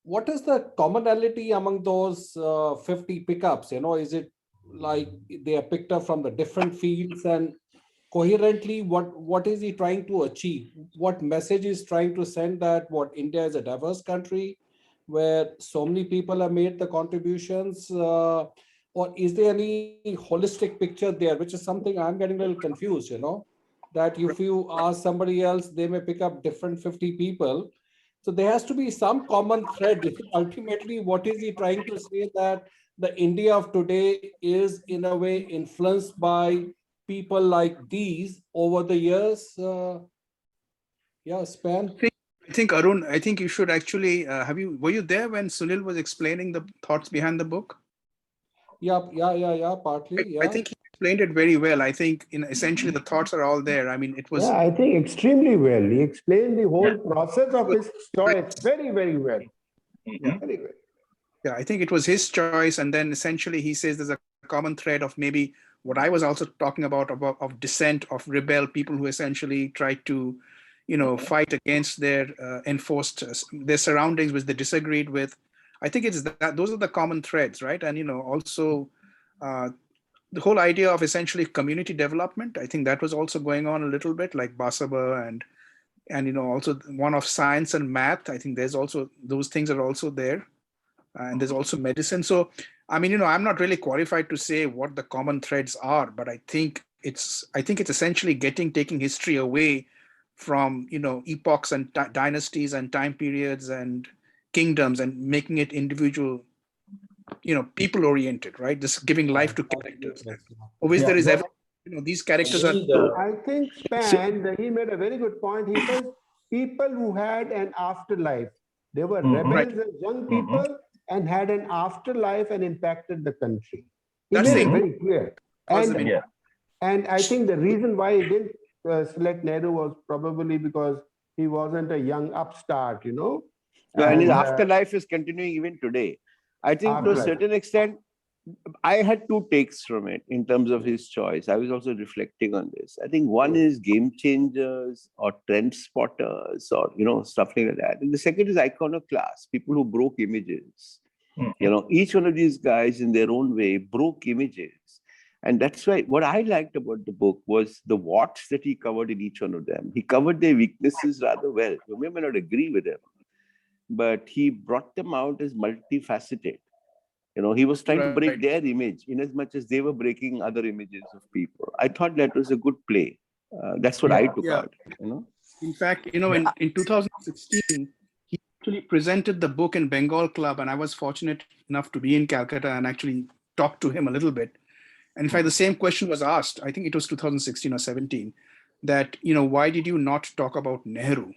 What is the commonality among those 50 pickups? Is it like they are picked up from the different fields, and coherently, what is he trying to achieve? What message is trying to send that India is a diverse country where so many people have made the contributions? Or is there any holistic picture there, which is something I'm getting a little confused, that if you ask somebody else, they may pick up different 50 people. So there has to be some common thread. Ultimately, what is he trying to say, that the India of today is in a way influenced by people like these over the years? Span. I think Arun, I think you should actually were you there when Sunil was explaining the thoughts behind the book? Yeah, partly. I think he explained it very well. I think essentially the thoughts are all there. I mean, it was. Yeah, I think extremely well. He explained the whole process of his choice very, very well. Very well. Yeah, I think it was his choice. And then essentially he says there's a common thread of maybe what I was also talking about of dissent, of rebel, people who essentially try to, fight against their their surroundings which they disagreed with. I think it's that those are the common threads, right? And also the whole idea of essentially community development. I think that was also going on a little bit, like Basaba and also one of science and math. I think there's also those things are also there. and there's also medicine. So, I mean, I'm not really qualified to say what the common threads are, but I think it's essentially taking history away from, epochs and dynasties and time periods and kingdoms and making it individual, people oriented, right? Just giving life to characters. Always there is ever, these characters are. I think Span, he made a very good point. He says people who had an afterlife, they were rebels and young people and had an afterlife and impacted the country. He made it very clear. And I think the reason why he didn't select Nehru was probably because he wasn't a young upstart, And his afterlife is continuing even today. I think to a certain extent, I had two takes from it in terms of his choice. I was also reflecting on this. I think one is game changers or trend spotters or, stuff like that. And the second is iconoclasts, people who broke images. Each one of these guys in their own way broke images. And that's why what I liked about the book was the warts that he covered in each one of them. He covered their weaknesses rather well. You may not agree with him, but he brought them out as multifaceted. He was trying to break their image in as much as they were breaking other images of people. I thought that was a good play. That's what I took out. In fact, in 2016, he actually presented the book in Bengal Club, and I was fortunate enough to be in Calcutta and actually talk to him a little bit. And in fact, the same question was asked, I think it was 2016 or 17, that, why did you not talk about Nehru?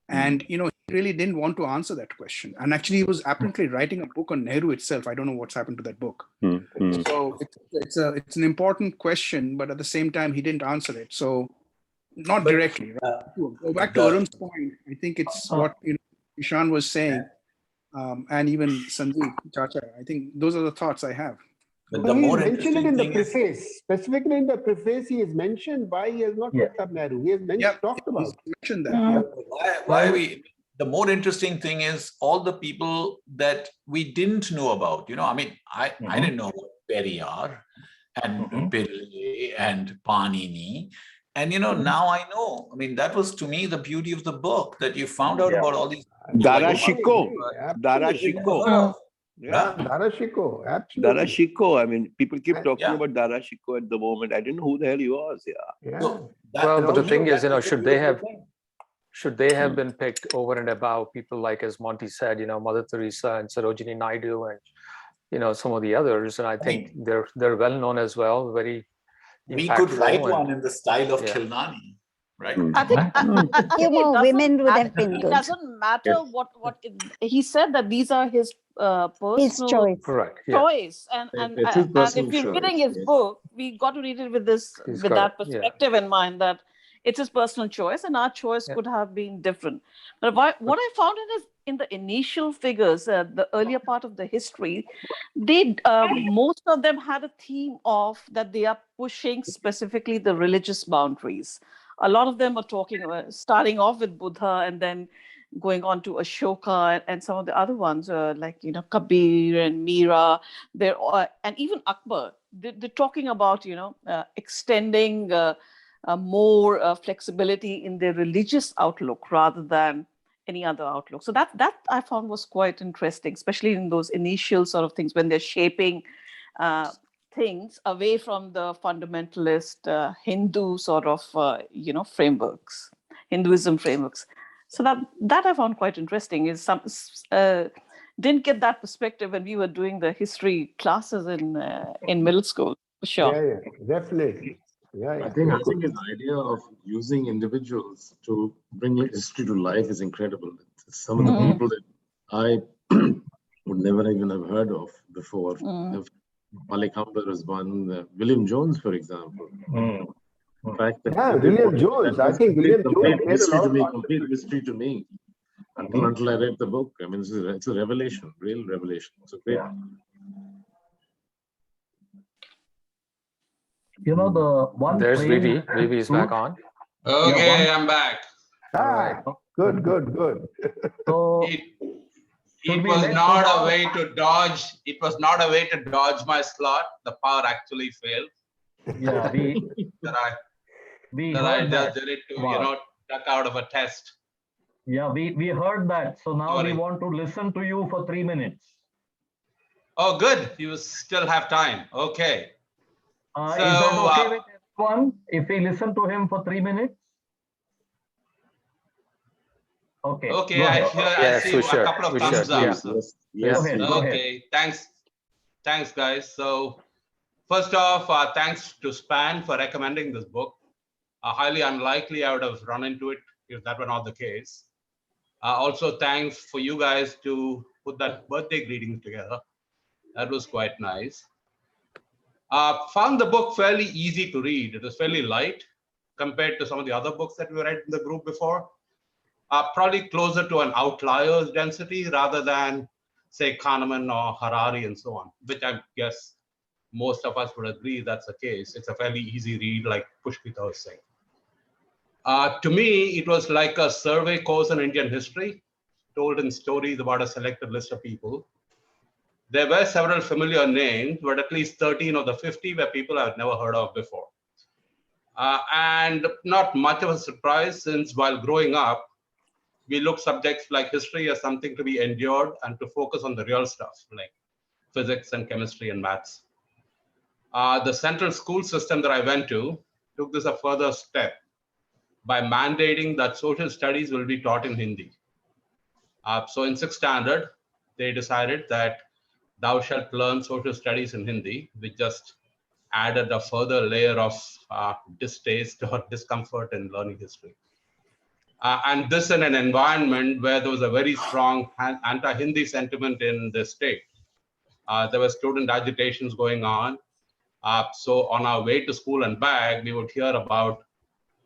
And, he really didn't want to answer that question. And actually, he was apparently writing a book on Nehru itself. I don't know what's happened to that book. So it's an important question, but at the same time, he didn't answer it. So not directly. Right? Go back to Arun's point. I think it's what Ishan was saying, and even Sandeep Chacha. I think those are the thoughts I have. But he mentioned it in the preface. Specifically in the preface, he has mentioned why he has not picked up Nehru. He has talked about mentioned that. Why we? The more interesting thing is all the people that we didn't know about. I didn't know about Periyar and Pillai and Panini. And, now I know. I mean, that was to me the beauty of the book, that you found out about all these. Darashiko. Yeah, Darashiko, absolutely. Darashiko. I mean, people keep talking about Darashiko at the moment. I didn't know who the hell he was. But the thing is, should they have been picked over and above people like, as Monty said, Mother Teresa and Sarojini Naidu and, some of the others. And I think they're well known as well. Very. We could write one in the style of Khilnani. Right. I think a few more women would have been good. It doesn't matter what he said, that these are his personal choice, and if you're reading his book, we got to read it with that perspective in mind, that it's his personal choice, and our choice could have been different. But what I found in the initial figures, the earlier part of the history, they most of them had a theme of that they are pushing specifically the religious boundaries. A lot of them are starting off with Buddha and then going on to Ashoka and some of the other ones like Kabir and Mira. And even Akbar. They're talking about extending more flexibility in their religious outlook rather than any other outlook. So that I found was quite interesting, especially in those initial sort of things when they're shaping things away from the fundamentalist Hindu sort of frameworks, Hinduism frameworks. So that I found quite interesting. Is some didn't get that perspective when we were doing the history classes in middle school, for sure. Yeah, definitely. Yeah. I think his idea of using individuals to bring history to life is incredible. Some of the people that I would never even have heard of before. Malik Amber is one. William Jones, for example. In fact, William Jones. I think William Jones made a lot of complete mystery to me until I read the book. I mean, it's a revelation, real revelation. It's a great. The one. There's Vivi. Vivi is back on. Okay, I'm back. Good. So it was not a way to dodge. It was not a way to dodge my slot. The power actually failed. Yeah, I just did it to duck out of a test. Yeah, we heard that. So now Sorry. we want to listen to you for 3 minutes. Oh, good. You still have time. Okay. Is that okay with everyone if we listen to him for 3 minutes? Okay. Okay, I see a couple of thumbs up. Yes. Go ahead. Okay, thanks, guys. So first off, thanks to Span for recommending this book. Highly unlikely I would have run into it if that were not the case. Also, thanks for you guys to put that birthday greeting together. That was quite nice. Found the book fairly easy to read. It was fairly light compared to some of the other books that we read in the group before. Probably closer to an Outliers density rather than, say, Kahneman or Harari and so on, which I guess most of us would agree that's the case. It's a fairly easy read, like Pushpita was saying. To me, it was like a survey course in Indian history, told in stories about a selected list of people. There were several familiar names, but at least 13 of the 50 were people I've never heard of before. And not much of a surprise, since while growing up, we look subjects like history as something to be endured and to focus on the real stuff, like physics and chemistry and maths. The central school system that I went to took this a further step by mandating that social studies will be taught in Hindi. So in 6th standard, they decided that thou shalt learn social studies in Hindi, which just added a further layer of distaste or discomfort in learning history. And this in an environment where there was a very strong anti-Hindi sentiment in the state. There were student agitations going on. So on our way to school and back, we would hear about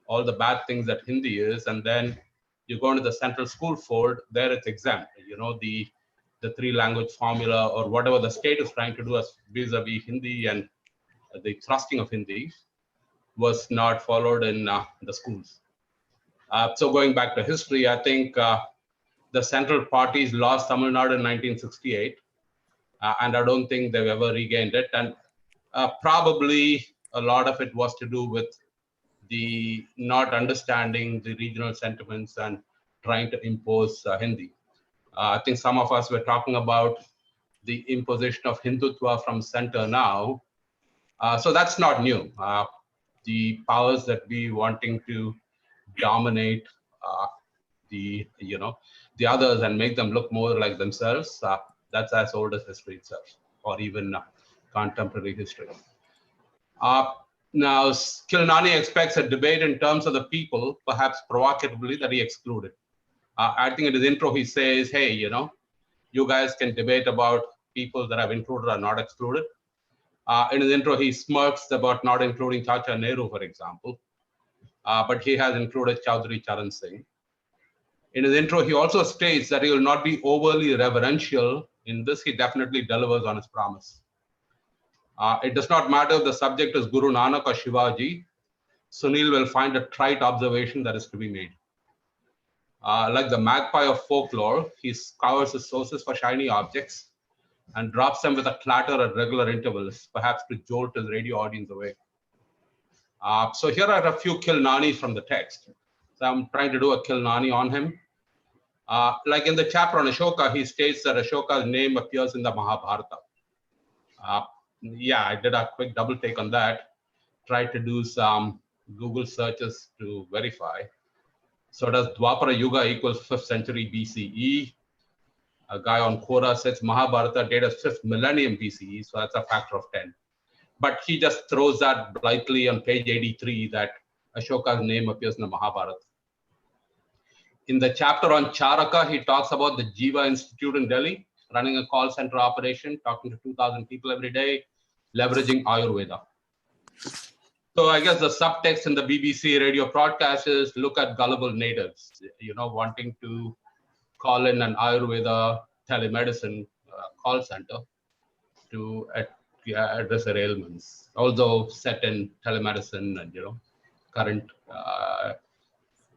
all the bad things that Hindi is, and then you go into the central school fold, there it's exempt. You know, the 3-language formula or whatever the state is trying to do as vis-a-vis Hindi and the thrusting of Hindi was not followed in the schools. So going back to history, I think the central parties lost Tamil Nadu in 1968, and I don't think they've ever regained it. And probably a lot of it was to do with the not understanding the regional sentiments and trying to impose Hindi. I think some of us were talking about the imposition of Hindutva from center now. So that's not new. The powers that be wanting to dominate the others and make them look more like themselves, that's as old as history itself, or even contemporary history. Now, Kilnani expects a debate in terms of the people, perhaps provocatively, that he excluded. I think in his intro, he says, hey, you guys can debate about people that I've included or not excluded. In his intro, he smirks about not including Chacha Nehru, for example, but he has included Chaudhry Charan Singh. In his intro, he also states that he will not be overly reverential. In this, he definitely delivers on his promise. It does not matter if the subject is Guru Nanak or Shivaji. Sunil will find a trite observation that is to be made. Like the magpie of folklore, he scours his sources for shiny objects and drops them with a clatter at regular intervals, perhaps to jolt his radio audience away. So here are a few Kilnanis from the text. So I'm trying to do a Kilnani on him. Like in the chapter on Ashoka, he states that Ashoka's name appears in the Mahabharata. Yeah, I did a quick double take on that. Tried to do some Google searches to verify. So does Dwapara Yuga equals 5th century BCE? A guy on Quora says Mahabharata date as 5th millennium BCE, so that's a factor of 10. But he just throws that blithely on page 83 that Ashoka's name appears in the Mahabharata. In the chapter on Charaka, he talks about the Jiva Institute in Delhi, running a call center operation, talking to 2,000 people every day, leveraging Ayurveda. So I guess the subtext in the BBC radio broadcast is look at gullible natives, wanting to call in an Ayurveda telemedicine call center to address their ailments, although set in telemedicine and, current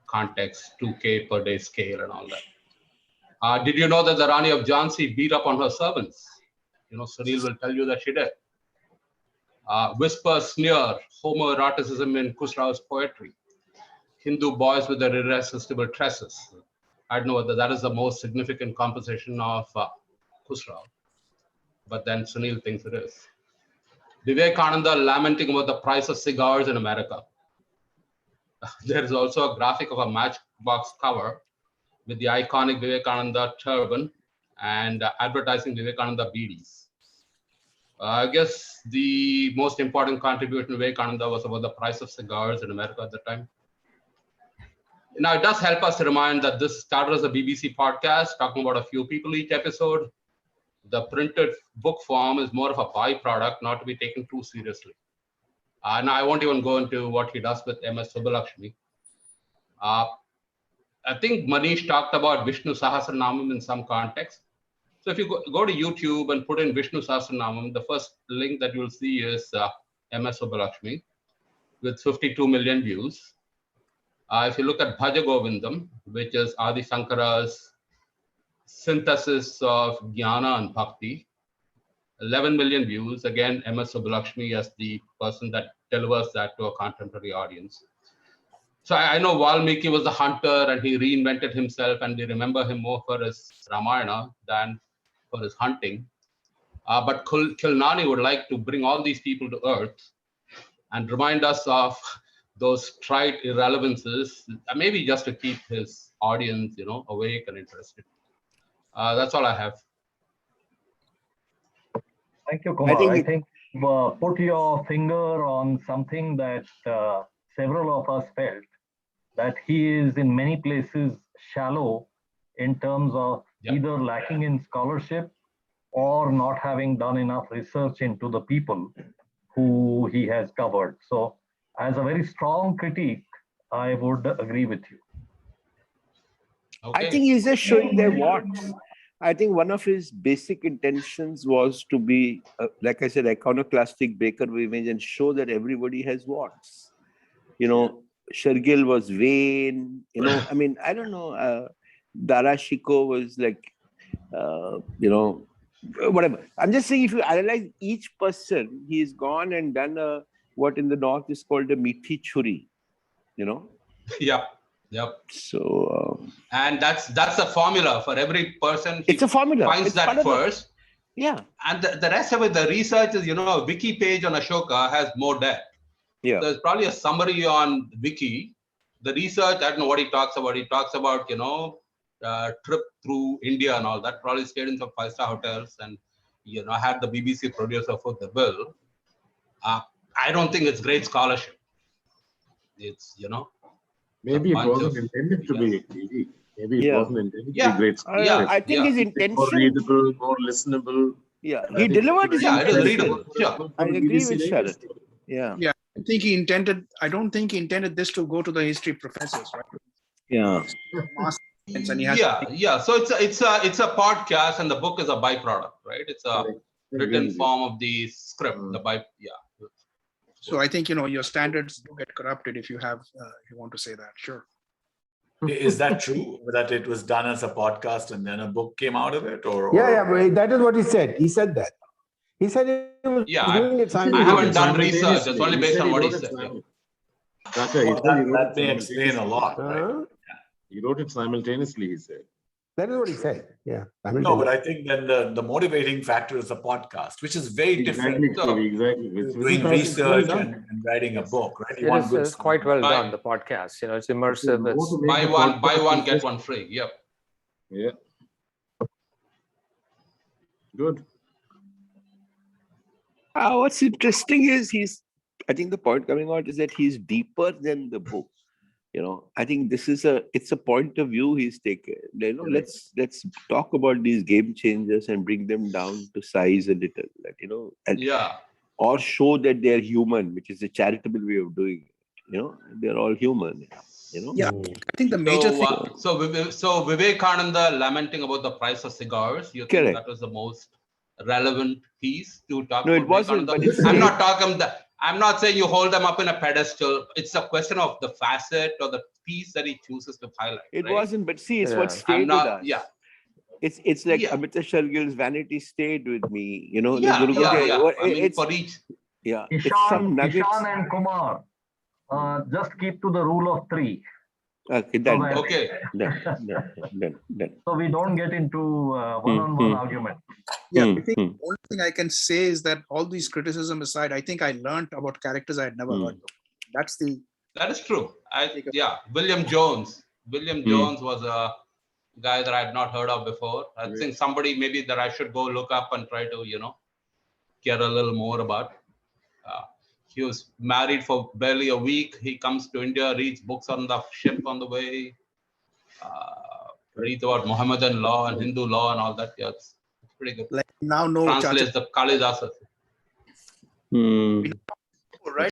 context, 2K per day scale and all that. Did you know that the Rani of Jhansi beat up on her servants? Sunil will tell you that she did. Whisper, sneer, homoeroticism in Khusrao's poetry. Hindu boys with their irresistible tresses. I don't know whether that is the most significant composition of Khusrao. but then Sunil thinks it is. Vivekananda lamenting about the price of cigars in America. There is also a graphic of a matchbox cover with the iconic Vivekananda turban and advertising Vivekananda BDs. I guess the most important contribution to Vivekananda was about the price of cigars in America at the time. Now, it does help us to remind that this started as a BBC podcast, talking about a few people each episode. The printed book form is more of a byproduct, not to be taken too seriously. Now, I won't even go into what he does with MS Subbalakshmi. I think Manish talked about Vishnu Sahasranamam in some context. So if you go to YouTube and put in Vishnu Sahasranamam, the first link that you'll see is MS Subbalakshmi with 52 million views. If you look at Bhaja Govindam, which is Adi Shankara's synthesis of Jnana and Bhakti, 11 million views. Again, MS Subbalakshmi as the person that delivers that to a contemporary audience. So I know Valmiki was a hunter and he reinvented himself, and we remember him more for his Ramayana than for his hunting. But Khilnani would like to bring all these people to earth and remind us of those trite irrelevances, maybe just to keep his audience, awake and interested. That's all I have. Thank you, Kumar. I think put your finger on something that several of us felt, that he is in many places shallow in terms of either lacking in scholarship or not having done enough research into the people who he has covered. So as a very strong critique, I would agree with you. Okay. I think he's just showing their warts. I think one of his basic intentions was to be, like I said, iconoclastic, breaker of image, and show that everybody has warts. Shergill was vain. I mean, I don't know. Dara Shikoh was like, whatever. I'm just saying, if you analyze each person, he's gone and done what in the North is called a mithi churi, Yep. So, and that's the formula for every person. It's a formula. Finds that first. Yeah. And the rest of it, the research is, a wiki page on Ashoka has more depth. Yeah. There's probably a summary on wiki. The research, I don't know what he talks about. He talks about, trip through India and all that. Probably stayed in some 5-star hotels and, had the BBC producer for the bill. I don't think it's great scholarship. It's, Maybe it wasn't intended to be. Maybe it wasn't intended to be great scholarship. I think his intention. More readable, more listenable. Yeah, he delivered his it is readable. Sure. I agree with Sharad. Yeah. I don't think he intended this to go to the history professors, right? Yeah. So it's a podcast, and the book is a byproduct, right? It's a written form of the script. So I think your standards do get corrupted if you want to say that. Sure. Is that true, that it was done as a podcast and then a book came out of it? Or but that is what he said. He said that. He said he was doing it simultaneously. I haven't done research. It's only based on what he said. That may explain a lot. Right? He wrote it simultaneously, he said. That is what he said. Yeah. No, but I think then the motivating factor is a podcast, which is very different. Exactly. Doing research and writing a book, right? It's quite well done, the podcast. It's immersive. It's buy one, get one free. Yep. Yeah. Good. What's interesting is I think the point coming out is that he's deeper than the book. I think it's a point of view he's taken. Let's talk about these game changers and bring them down to size a little, or show that they're human, which is a charitable way of doing it. They're all human. Yeah, I think the major thing. So Vivekananda lamenting about the price of cigars. You think that was the most relevant piece to talk about? No, it wasn't. But I'm not saying you hold them up in a pedestal. It's a question of the facet or the piece that he chooses to highlight. It wasn't, but see, it's what stayed with us. Yeah. It's like Amrita Shergill's vanity stayed with me. It's for each. Yeah. Ishan and Kumar, just keep to the rule of 3. Okay, done. So we don't get into one-on-one argument. Yeah, I think the only thing I can say is that all these criticism aside, I think I learned about characters I had never heard of. That is true. William Jones. William Jones was a guy that I had not heard of before. I think somebody maybe that I should go look up and try to, get a little more about. He was married for barely a week. He comes to India, reads books on the ship on the way, reads about Mohammedan law and Hindu law and all that. Yeah, it's pretty good. Like now, translates the Kalidasa.